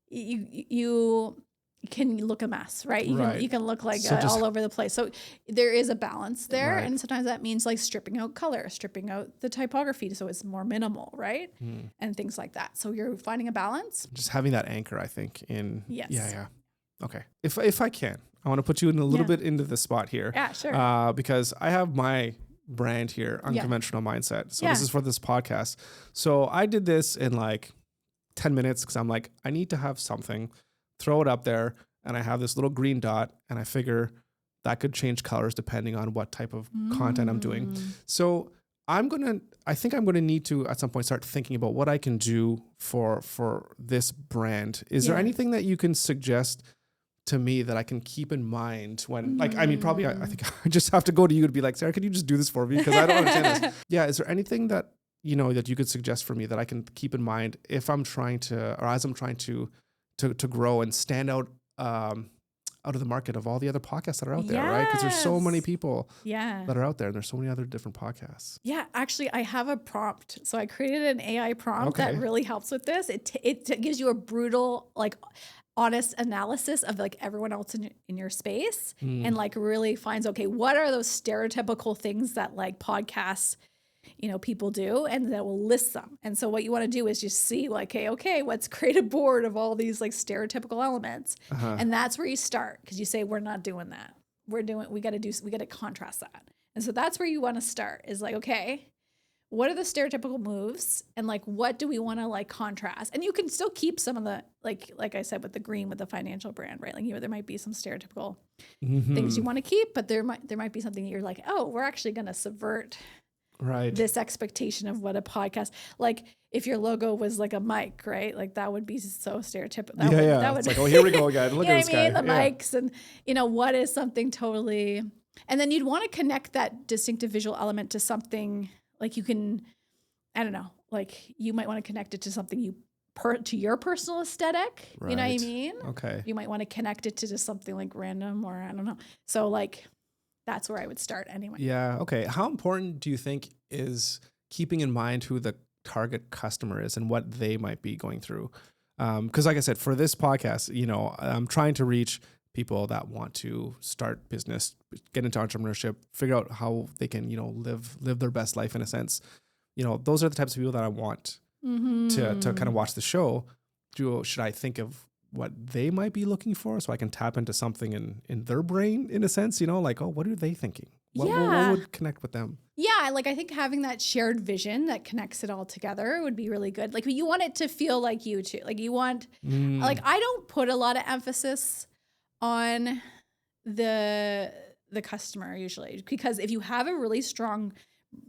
you can look a mess, right? You can look like all over the place. So there is a balance there. Right. And sometimes that means like stripping out color, stripping out the typography so it's more minimal, right? And things like that. So you're finding a balance. Just having that anchor, I think, in... Yes. Yeah. Okay. If I can, I want to put you in a little bit into the spot here. Yeah, sure. Because I have my brand here, Unconventional Mindset. So this is for this podcast. So I did this in like 10 minutes because I'm like, I need to have something, throw it up there, and I have this little green dot, and I figure that could change colors depending on what type of content I'm doing. So I think I'm going to need to at some point start thinking about what I can do for this brand. Is there anything that you can suggest to me that I can keep in mind when, like, I mean, probably I think I just have to go to you to be like, Sarah, can you just do this for me? Because I don't understand this. Yeah. Is there anything that, that you could suggest for me that I can keep in mind if I'm trying to, or as I'm trying to grow and stand out of the market of all the other podcasts that are out there, right? Because there's so many people that are out there, and there's so many other different podcasts. Yeah, actually, I have a prompt. So I created an AI prompt that really helps with this. It gives you a brutal, like, honest analysis of like everyone else in your space and like really finds, okay, what are those stereotypical things that like podcasts, people do, and that will list them. And so what you want to do is just see like, okay, let's create a board of all these like stereotypical elements. And that's where you start. Cause you say, we're not doing that. We got to contrast that. And so that's where you want to start is like, okay, what are the stereotypical moves and like, what do we want to like contrast? And you can still keep some of the, like I said, with the green, with the financial brand, right? Like, there might be some stereotypical things you want to keep, but there might be something that you're like, oh, we're actually going to subvert this expectation of what a podcast, like if your logo was like a mic, right? Like that would be so stereotypical. That would it's like, oh, here we go again. Look at this guy. The mics and, what is something totally, and then you'd want to connect that distinctive visual element to something like you can, I don't know, like you might want to connect it to something to your personal aesthetic. Right. You know what I mean? Okay. You might want to connect it to just something like random or I don't know. So like, that's where I would start anyway. Yeah. Okay. How important do you think is keeping in mind who the target customer is and what they might be going through? Because like I said, for this podcast, I'm trying to reach people that want to start business, get into entrepreneurship, figure out how they can, live their best life in a sense. Those are the types of people that I want to kind of watch the show. Should I think of what they might be looking for so I can tap into something in their brain in a sense, like, oh, what are they thinking? What would connect with them? Yeah, like I think having that shared vision that connects it all together would be really good. Like you want it to feel like you too. Like you want, like I don't put a lot of emphasis on the customer usually, because if you have a really strong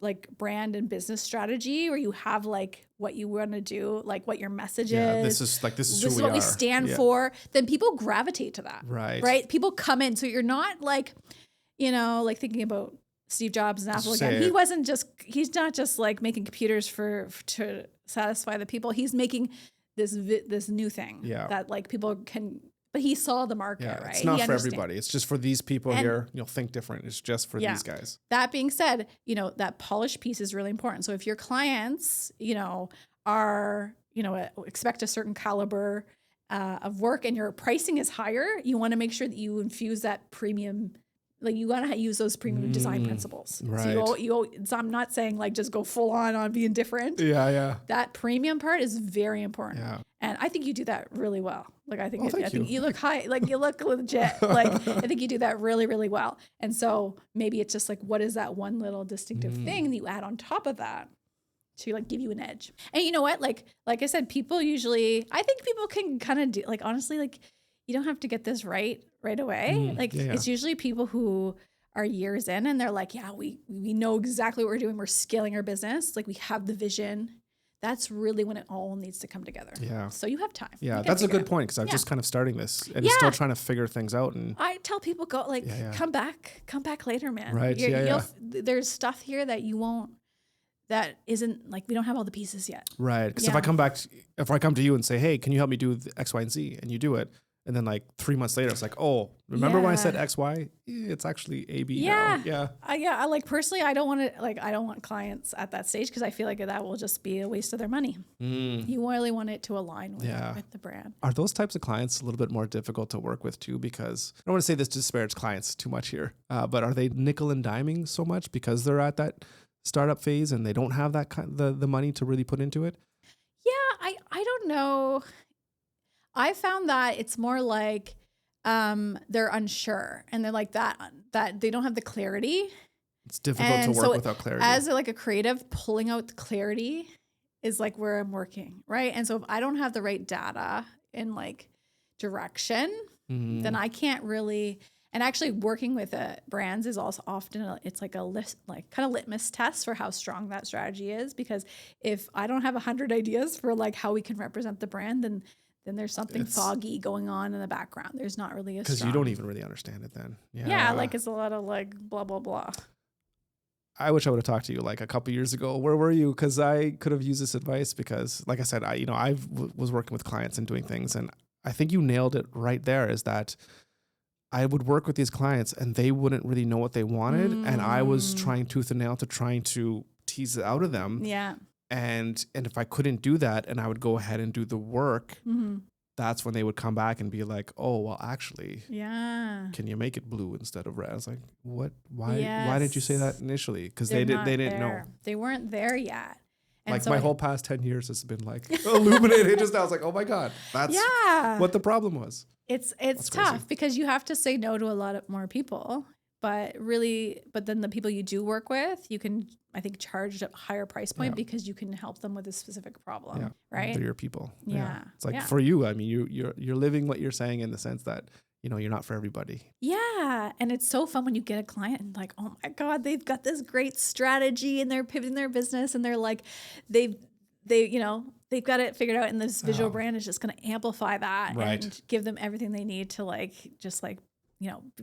like brand and business strategy, or you have like what you want to do, like what your message is. This is what we stand for, then people gravitate to that. Right. People come in. So you're not like, like thinking about Steve Jobs and Apple again. He's not just like making computers to satisfy the people. He's making this new thing that like people can. But he saw the market, right? It's not for everybody. It's just for these people here. Think different. It's just for these guys. That being said, that polished piece is really important. So if your clients, are, expect a certain caliber of work and your pricing is higher, you want to make sure that you infuse that premium. Like you want to use those premium design principles. Right. So I'm not saying like just go full on being different. Yeah. That premium part is very important. Yeah. And I think you do that really well. Like I think you look high, like you look legit. Like I think you do that really, really well. And so maybe it's just like, what is that one little distinctive thing that you add on top of that to like give you an edge? And you know what? Like I said, I think people can kind of do, like, honestly, like you don't have to get this right away. It's usually people who are years in and they're like, we know exactly what we're doing. We're scaling our business. Like we have the vision. That's really when it all needs to come together. Yeah. So you have time. Yeah, that's a good point because I'm just kind of starting this and still trying to figure things out. And I tell people, come back later, man. Right. There's stuff here that you won't that isn't like, we don't have all the pieces yet. Right. Because if I come to you and say, hey, can you help me do X, Y, and Z? And you do it. And then like 3 months later, it's like, oh, remember when I said X, Y? It's actually A, B now. Yeah. I like personally, I don't want clients at that stage because I feel like that will just be a waste of their money. You really want it to align with the brand. Are those types of clients a little bit more difficult to work with too? Because I don't want to say this to disparage clients too much here, but are they nickel and diming so much because they're at that startup phase and they don't have that the money to really put into it? Yeah, I don't know. I found that it's more like they're unsure and they're like that they don't have the clarity. It's difficult to work without clarity. As like a creative, pulling out the clarity is like where I'm working, right? And so if I don't have the right data and like direction, then I can't really. And actually working with brands is also often it's like a list, like kind of litmus test for how strong that strategy is. Because if I don't have 100 ideas for like how we can represent the brand, then there's something foggy going on in the background. There's not really a strong. Because you don't even really understand it then. Yeah, like it's a lot of like blah, blah, blah. I wish I would have talked to you like a couple years ago. Where were you? Because I could have used this advice because like I said, I was working with clients and doing things. And I think you nailed it right there is that I would work with these clients and they wouldn't really know what they wanted. And I was trying tooth and nail to tease it out of them. Yeah. And if I couldn't do that and I would go ahead and do the work, that's when they would come back and be like, oh, well, actually, can you make it blue instead of red? I was like, what? Why didn't you say that initially? Because they didn't know. They weren't there yet. And like so my whole past 10 years has been like illuminated. Just I was like, oh my God, that's what the problem was. It's tough because you have to say no to a lot of more people. But then the people you do work with, you can, I think, charge a higher price point because you can help them with a specific problem, right? They're your people. Yeah. It's like for you, I mean, you're living what you're saying in the sense that, you're not for everybody. Yeah. And it's so fun when you get a client and like, oh my God, they've got this great strategy and they're pivoting their business and they're like, they've got it figured out and this visual brand is just going to amplify that and give them everything they need to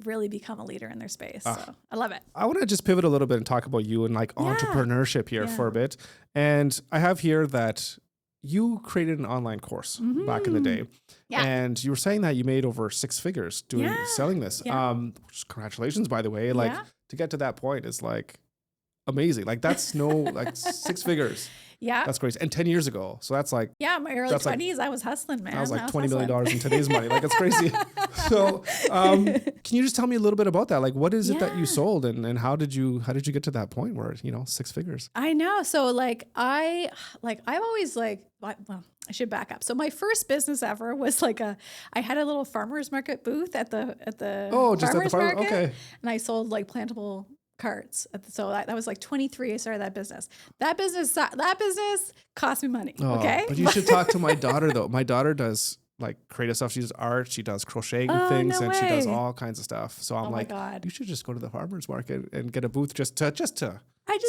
really become a leader in their space. So I love it. I want to just pivot a little bit and talk about you and like entrepreneurship here for a bit. And I have here that you created an online course back in the day. Yeah. And you were saying that you made over 6 figures selling this. Yeah. Congratulations, by the way. Like to get to that point is like amazing. Like that's like 6 figers. Yeah. That's crazy. And 10 years ago. So that's like. Yeah, my early 20s, I was hustling, man. I was like $20 million in today's money. Like it's crazy. So can you just tell me a little bit about that? Like what is it that you sold and how did you get to that point where, 6 figures? I know. So I've always I should back up. So my first business ever was I had a little farmer's market booth at the farmer's market. Okay. And I sold plantable carts. So that was 23. I started that business. That business cost me money. Oh, okay. But you should talk to my daughter though. My daughter does creative stuff. She does art. She does crocheting things and she does all kinds of stuff. So I'm you should just go to the farmer's market and get a booth just to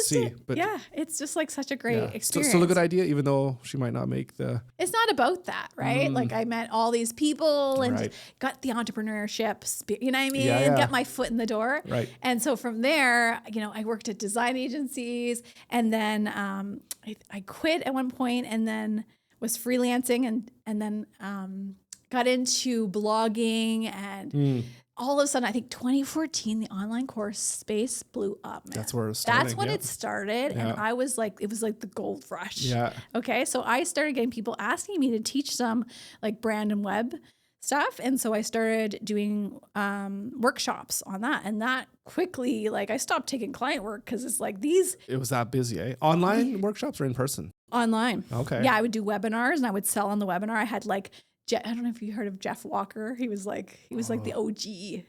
see. But it's just such a great experience. Still a good idea, even though she might not make the. It's not about that, right? I met all these people and got the entrepreneurship, you know what I mean? Yeah. Got my foot in the door. Right. And so from there, I worked at design agencies and then I quit at one point and then was freelancing and then got into blogging and all of a sudden, I think 2014, the online course space blew up, man. That's where it started. That's when it started. And I was it was like the gold rush. Yeah. Okay. So I started getting people asking me to teach some brand and web stuff. And so I started doing workshops on that. And that quickly, I stopped taking client work because it's It was that busy, eh? Online workshops or in person? Online. Okay. Yeah, I would do webinars and I would sell on the webinar. I had I don't know if you heard of Jeff Walker. He was the OG.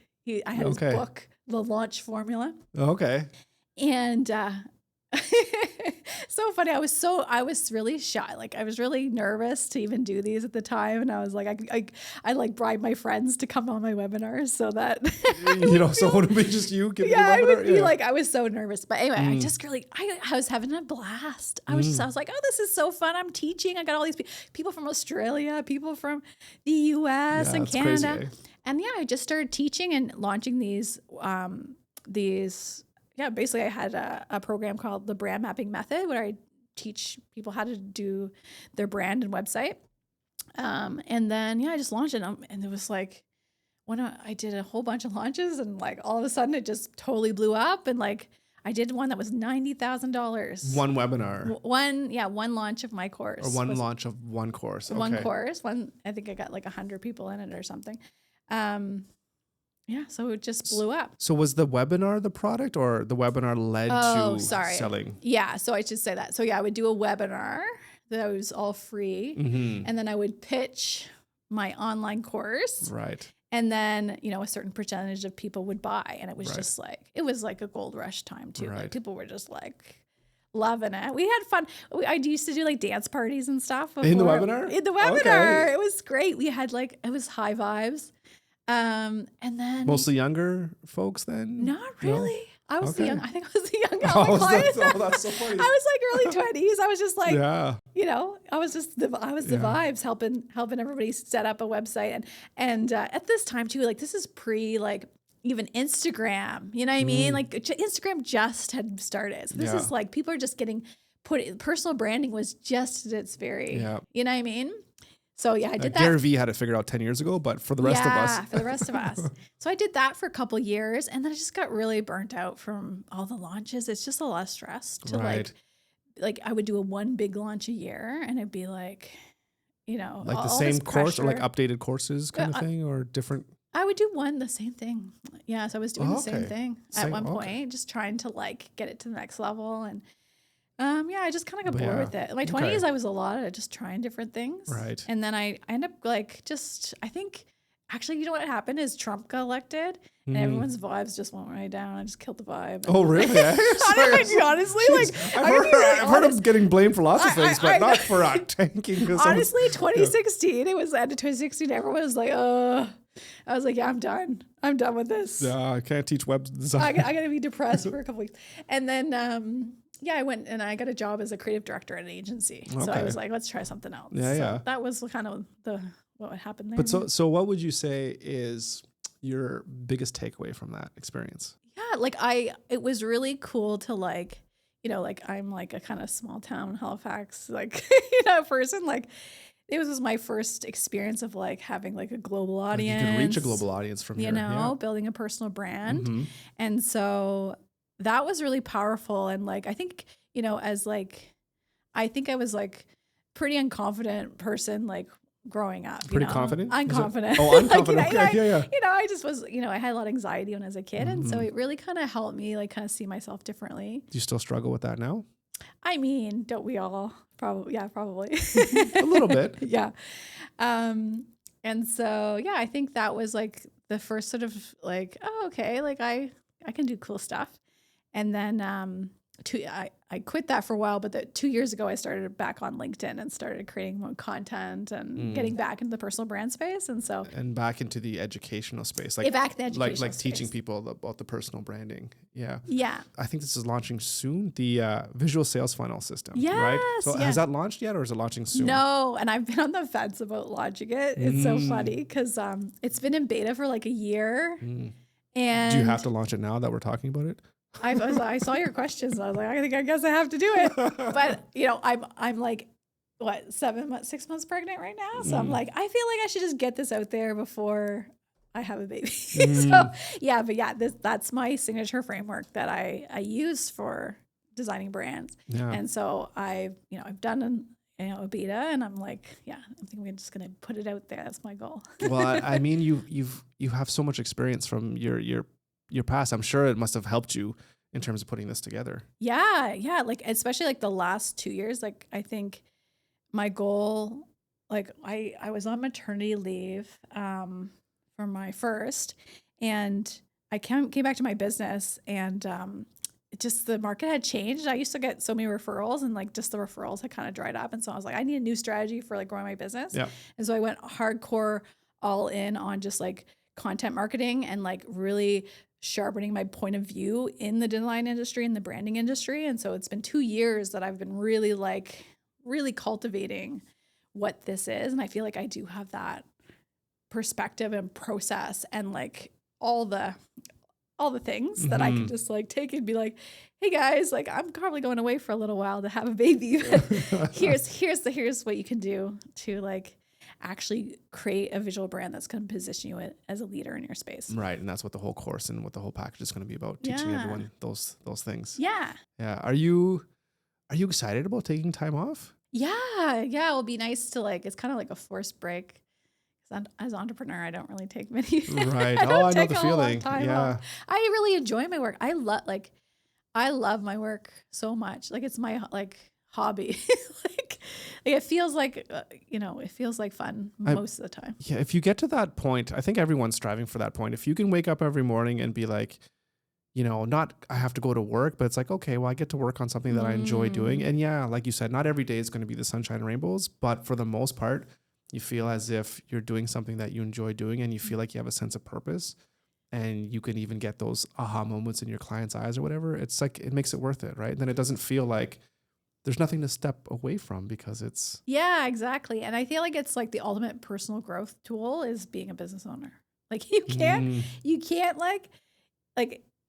I had his book, The Launch Formula. Okay. And so funny. I was really shy. I was really nervous to even do these at the time. And I was I bribe my friends to come on my webinars so that so it would be just you giving the webinar. I would be I was so nervous. But anyway, I just really I was having a blast. I was like, oh, this is so fun. I'm teaching. I got all these people from Australia, people from the US and Canada. Crazy, eh? And I just started teaching and launching these basically I had a program called the Brand Mapping Method where I teach people how to do their brand and website. And then, I just launched it. And it was like, when I did a whole bunch of launches and like all of a sudden it just totally blew up. And like, I did one that was $90,000. One webinar. One launch of my course. Or one launch of one course. Okay. One course. I think I got like 100 people in it or something. So it just blew up. So was the webinar the product, or the webinar led to selling? Yeah, so I should say that. So I would do a webinar that was all free, and then I would pitch my online course. Right. And then, a certain percentage of people would buy, and it was just like, it was like a gold rush time too. Right. Like people were just like loving it. We had fun. I used to do like dance parties and stuff. In the webinar? In the webinar. Okay. It was great. We had it was high vibes. And then mostly younger folks then? Not really. No? I was the young. I think I was the young client. That's so funny. I was like early 20s. I was just like, I was the vibes, helping everybody set up a website, and at this time too, like this is pre like even Instagram. You know what I mean? Like Instagram just had started. So this is like people are just getting personal branding was just at its very. You know what I mean? So I did that. Gary Vee had it figured out 10 years ago, but for the rest of us. For the rest of us. So I did that for a couple years, and then I just got really burnt out from all the launches. It's just a lot of stress to like I would do one big launch a year, and it'd be like, like the same course or like updated courses kind of thing, or different. I would do the same thing. Yeah, so I was doing the same thing at one point, just trying to like get it to the next level, and I just kind of got bored with it. In my 20s, I was a lot of just trying different things. Right. And then I ended up I think, actually, you know what happened is Trump got elected and everyone's vibes just went right down. I just killed the vibe. Oh, really? Honestly, I've heard him getting blamed for lots of things, but not for tanking. Honestly, 2016, it was the end of 2016. Everyone was like, I was like, I'm done. I'm done with this. Yeah, I can't teach web design. I got to be depressed for a couple weeks. And then, I went and I got a job as a creative director at an agency. Okay. So I was like, let's try something else. So that was kind of what happened there. But so what would you say is your biggest takeaway from that experience? Yeah, it was really cool to I'm like a kind of small town Halifax, person. Like it was my first experience of like having like a global audience. You could reach a global audience from here. Building a personal brand. And so that was really powerful. And like, I think, I think I was like pretty unconfident person, like growing up. Pretty confident? Unconfident. Unconfident. I just was, I had a lot of anxiety when I was a kid. And so it really kind of helped me like kind of see myself differently. Do you still struggle with that now? I mean, don't we all? Probably. Yeah, probably. A little bit. Yeah. And so, I think that was like the first sort of like, oh, okay. Like I can do cool stuff. And then I quit that for a while, but 2 years ago I started back on LinkedIn and started creating more content and getting back into the personal brand space. And back into the educational space, back in the educational like space. Teaching people about the personal branding. Yeah. I think this is launching soon. The visual sales funnel system. Yes, right. So has that launched yet, or is it launching soon? No, and I've been on the fence about launching it. It's so funny because it's been in beta for like a year. And do you have to launch it now that we're talking about it? I saw your questions. I was like, I guess I have to do it. But I'm like, what, 6 months pregnant right now. So I'm like, I feel like I should just get this out there before I have a baby. That's my signature framework that I use for designing brands. Yeah. And so I've done a beta, and I'm like, I think I'm just gonna put it out there. That's my goal. Well, I mean, you have so much experience from your past. I'm sure it must have helped you in terms of putting this together. Yeah. Like, especially like the last 2 years, like I think my goal, like I was on maternity leave for my first, and I came back to my business, and just the market had changed. I used to get so many referrals, and like just the referrals had kind of dried up. And so I was like, I need a new strategy for like growing my business. Yeah. And so I went hardcore all in on just like content marketing and like really sharpening my point of view in the design industry and the branding industry. And so it's been 2 years that I've been really cultivating what this is. And I feel like I do have that perspective and process and like all the all the things that I can just like take and be like, hey guys, like I'm probably going away for a little while to have a baby. here's what you can do to like actually create a visual brand that's going to position you as a leader in your space. Right. And that's what the whole course and what the whole package is going to be about, teaching everyone those things. Yeah. Yeah. Are you excited about taking time off? Yeah. It'll be nice to like, it's kind of like a forced break. As an entrepreneur, I don't really take many. Right. I know the a feeling. Yeah. I really enjoy my work. I love my work so much. Like it's my like hobby. like it feels like, it feels like fun most of the time. Yeah. If you get to that point, I think everyone's striving for that point. If you can wake up every morning and be like, not I have to go to work, but it's like, okay, well, I get to work on something that I enjoy doing. And yeah, like you said, not every day is going to be the sunshine and rainbows, but for the most part, you feel as if you're doing something that you enjoy doing and you feel like you have a sense of purpose, and you can even get those aha moments in your client's eyes or whatever. It's like, it makes it worth it, right? And then it doesn't feel like there's nothing to step away from because it's. Yeah, exactly. And I feel like it's like the ultimate personal growth tool is being a business owner. Like you can't like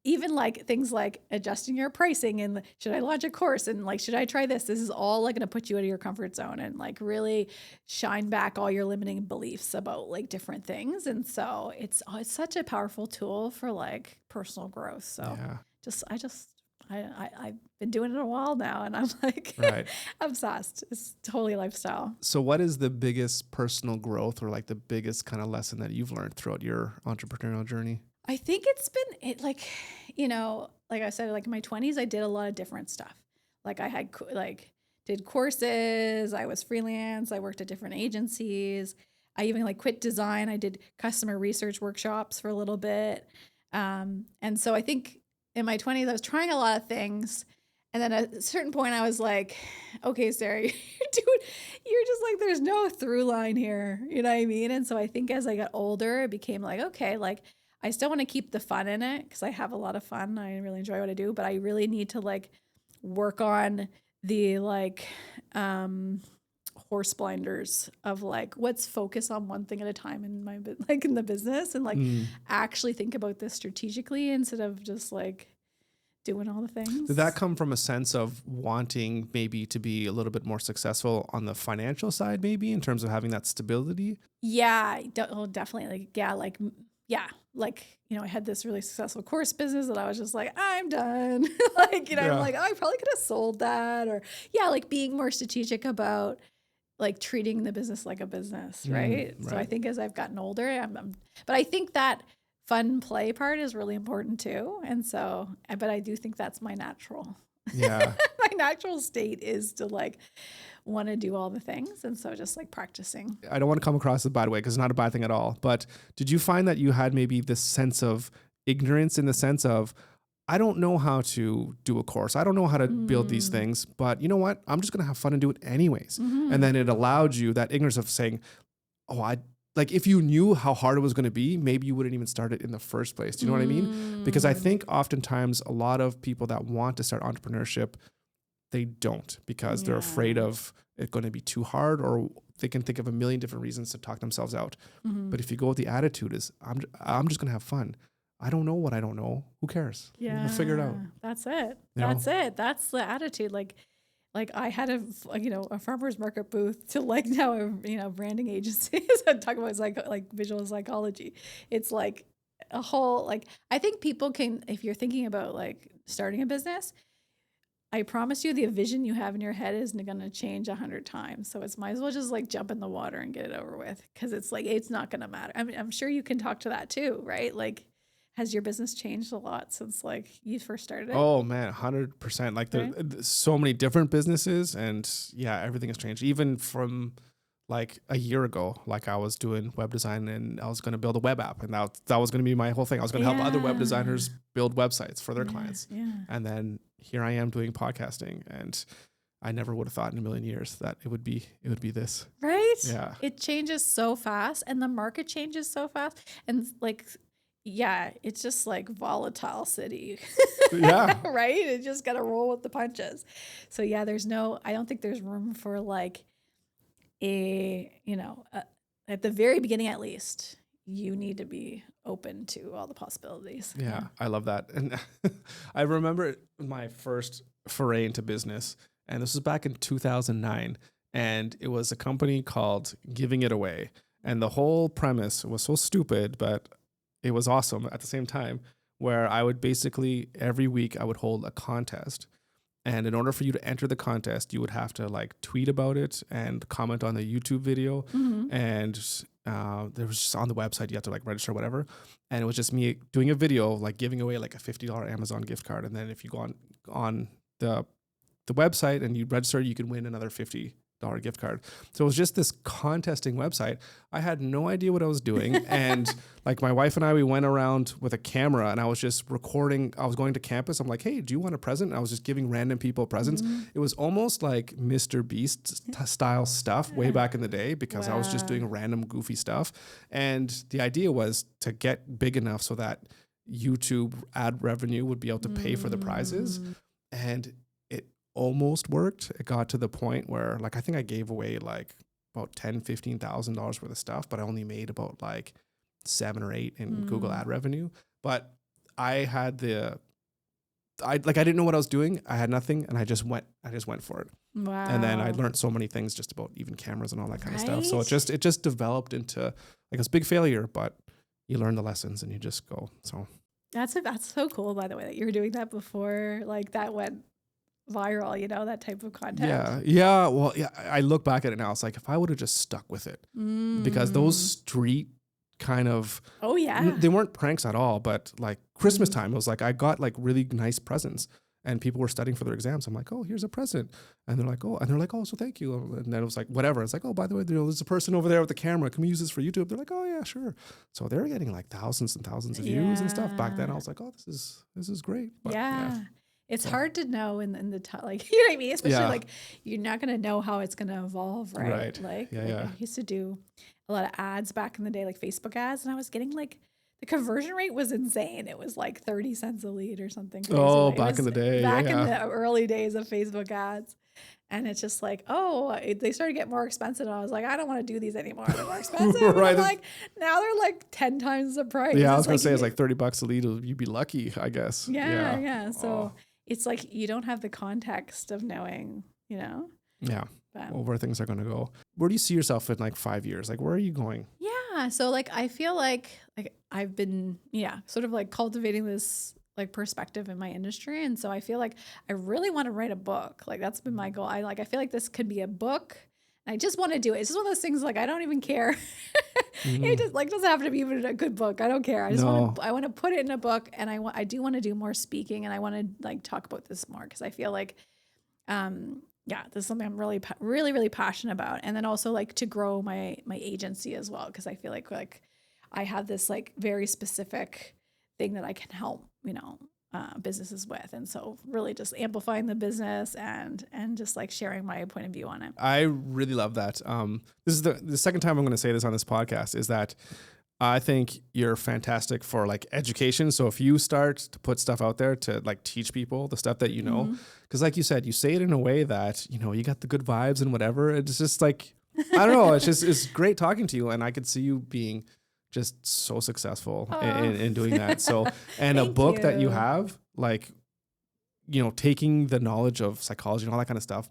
even like things like adjusting your pricing and should I launch a course and like, should I try this? This is all like going to put you out of your comfort zone and like really shine back all your limiting beliefs about like different things. And so it's such a powerful tool for like personal growth. So I've been doing it a while now and I'm like obsessed. It's totally lifestyle. So what is the biggest personal growth or like the biggest kind of lesson that you've learned throughout your entrepreneurial journey? I think it's been like I said, like in my 20s, I did a lot of different stuff. Like I had did courses, I was freelance, I worked at different agencies. I even like quit design. I did customer research workshops for a little bit. And so I think in my 20s, I was trying a lot of things. And then at a certain point I was like, okay, Sarah, you're just like, there's no through line here. You know what I mean? And so I think as I got older, it became like, okay, like I still want to keep the fun in it because I have a lot of fun. I really enjoy what I do, but I really need to like work on the like horse blinders of like, let's focus on one thing at a time in my in the business and like actually think about this strategically instead of just like doing all the things. Did that come from a sense of wanting maybe to be a little bit more successful on the financial side, maybe in terms of having that stability? Yeah, definitely. I had this really successful course business that I was just like, I'm done. I'm like, oh, I probably could have sold that. Or like being more strategic about like treating the business like a business. Right. So I think as I've gotten older, but I think that fun play part is really important too. And so, but I do think that's my natural. Yeah. My natural state is to like want to do all the things. And so just like practicing. I don't want to come across the bad way because it's not a bad thing at all. But did you find that you had maybe this sense of ignorance in the sense of, I don't know how to do a course. I don't know how to build these things, but you know what? I'm just going to have fun and do it anyways. And then it allowed you that ignorance of saying, if you knew how hard it was going to be, maybe you wouldn't even start it in the first place. Do you know what I mean? Because I think oftentimes a lot of people that want to start entrepreneurship, they don't because they're afraid of it going to be too hard, or they can think of a million different reasons to talk themselves out. But if you go with the attitude is, I'm just going to have fun. I don't know what I don't know. Who cares? Yeah. We'll figure it out. That's it. It. That's the attitude. Like I had a farmer's market booth to like now a branding agency. So talk about like visual psychology. It's like a whole I think people can, if you're thinking about like starting a business, I promise you the vision you have in your head isn't going to change 100 times. So it's might as well just like jump in the water and get it over with because it's like it's not going to matter. I mean, I'm sure you can talk to that too, right? Like, has your business changed a lot since like you first started it? Oh man, 100%. Like there's so many different businesses and everything has changed. Even from like a year ago, like I was doing web design and I was going to build a web app and that was going to be my whole thing. I was going to help other web designers build websites for their clients. Yeah. And then here I am doing podcasting and I never would have thought in a million years that it would be this. Right? Yeah. It changes so fast and the market changes so fast. And like, it's just like volatile city. Yeah. Right? It just got to roll with the punches. So I don't think there's room for like at the very beginning, at least, you need to be open to all the possibilities. Yeah, I love that. And I remember my first foray into business, and this was back in 2009, and it was a company called Giving It Away. And the whole premise was so stupid, but it was awesome at the same time, where I would basically every week I would hold a contest. And in order for you to enter the contest, you would have to like tweet about it and comment on the YouTube video. And there was just on the website, you have to like register, whatever. And it was just me doing a video, like giving away like a $50 Amazon gift card. And then if you go on the website and you register, you can win another $50 gift card. So it was just this contesting website. I had no idea what I was doing. And like my wife and I, we went around with a camera and I was just recording. I was going to campus. I'm like, hey, do you want a present? And I was just giving random people presents. It was almost like Mr. Beast style stuff way back in the day, because I was just doing random goofy stuff. And the idea was to get big enough so that YouTube ad revenue would be able to pay for the prizes. And almost worked. It got to the point where like I think I gave away like about $10,000-$15,000 worth of stuff, but I only made about like 7 or 8 in Google ad revenue. But I didn't know what I was doing. I had nothing, and I just went for it. Wow. And then I learned so many things just about even cameras and all that kind of stuff. So it just developed into like this big failure, but you learn the lessons and you just go. So that's so cool, by the way, that you were doing that before like that went viral, you know, that type of content. Yeah. Well, yeah, I look back at it now. It's like if I would have just stuck with it, because those street kind of, they weren't pranks at all, but like Christmas time, it was like, I got like really nice presents and people were studying for their exams. I'm like, oh, here's a present. And they're like, oh, so thank you. And then it was like, whatever. It's like, oh, by the way, there's a person over there with the camera. Can we use this for YouTube? They're like, oh yeah, sure. So they're getting like thousands and thousands of views and stuff. Back then I was like, oh, this is great. But, It's hard to know in the like, you know what I mean? Especially like you're not going to know how it's going to evolve, right? Like, I used to do a lot of ads back in the day, like Facebook ads, and I was getting like the conversion rate was insane. It was like 30 cents a lead or something crazy. Oh, back in the day. Back in the early days of Facebook ads. And it's just like, they started to get more expensive. And I was like, I don't want to do these anymore. They're more expensive. Right. Like, now they're like 10 times the price. Yeah, I was going to say it's like $30 a lead. You'd be lucky, I guess. Yeah. So it's like you don't have the context of knowing, you know? Yeah. Where things are going to go. Where do you see yourself in like 5 years? Like, where are you going? Yeah. So like, I feel like I've been, sort of like cultivating this like perspective in my industry. And so I feel like I really want to write a book. Like that's been my goal. I feel like this could be a book. I just want to do it. It's just one of those things like I don't even care. It just like doesn't have to be even a good book. I don't care. I just want to put it in a book, and I do want to do more speaking, and I want to like talk about this more because I feel like this is something I'm really passionate about. And then also like to grow my agency as well, because I feel like I have this like very specific thing that I can help, businesses with. And so really just amplifying the business and just like sharing my point of view on it. I really love that. This is the second time I'm going to say this on this podcast, is that I think you're fantastic for like education. So if you start to put stuff out there to like teach people the stuff that you know, because like you said, you say it in a way that, you got the good vibes and whatever. It's just like, I don't know. It's great talking to you. And I could see you being just so successful in doing that. So, and a book that you have, like, taking the knowledge of psychology and all that kind of stuff,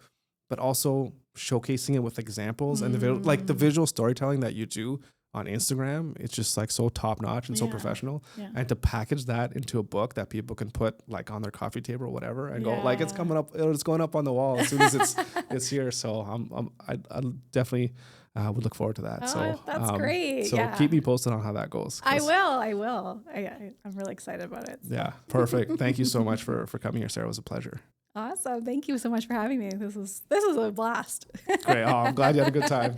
but also showcasing it with examples and the visual storytelling that you do on Instagram. It's just like so top notch and so professional. And to package that into a book that people can put like on their coffee table or whatever and go like, it's coming up, it's going up on the wall as soon as it's here. So I definitely would look forward to that. That's great. So keep me posted on how that goes. I will. I'm really excited about it. So. Yeah, perfect. Thank you so much for coming here, Sarah. It was a pleasure. Awesome. Thank you so much for having me. This was a blast. Great. I'm glad you had a good time.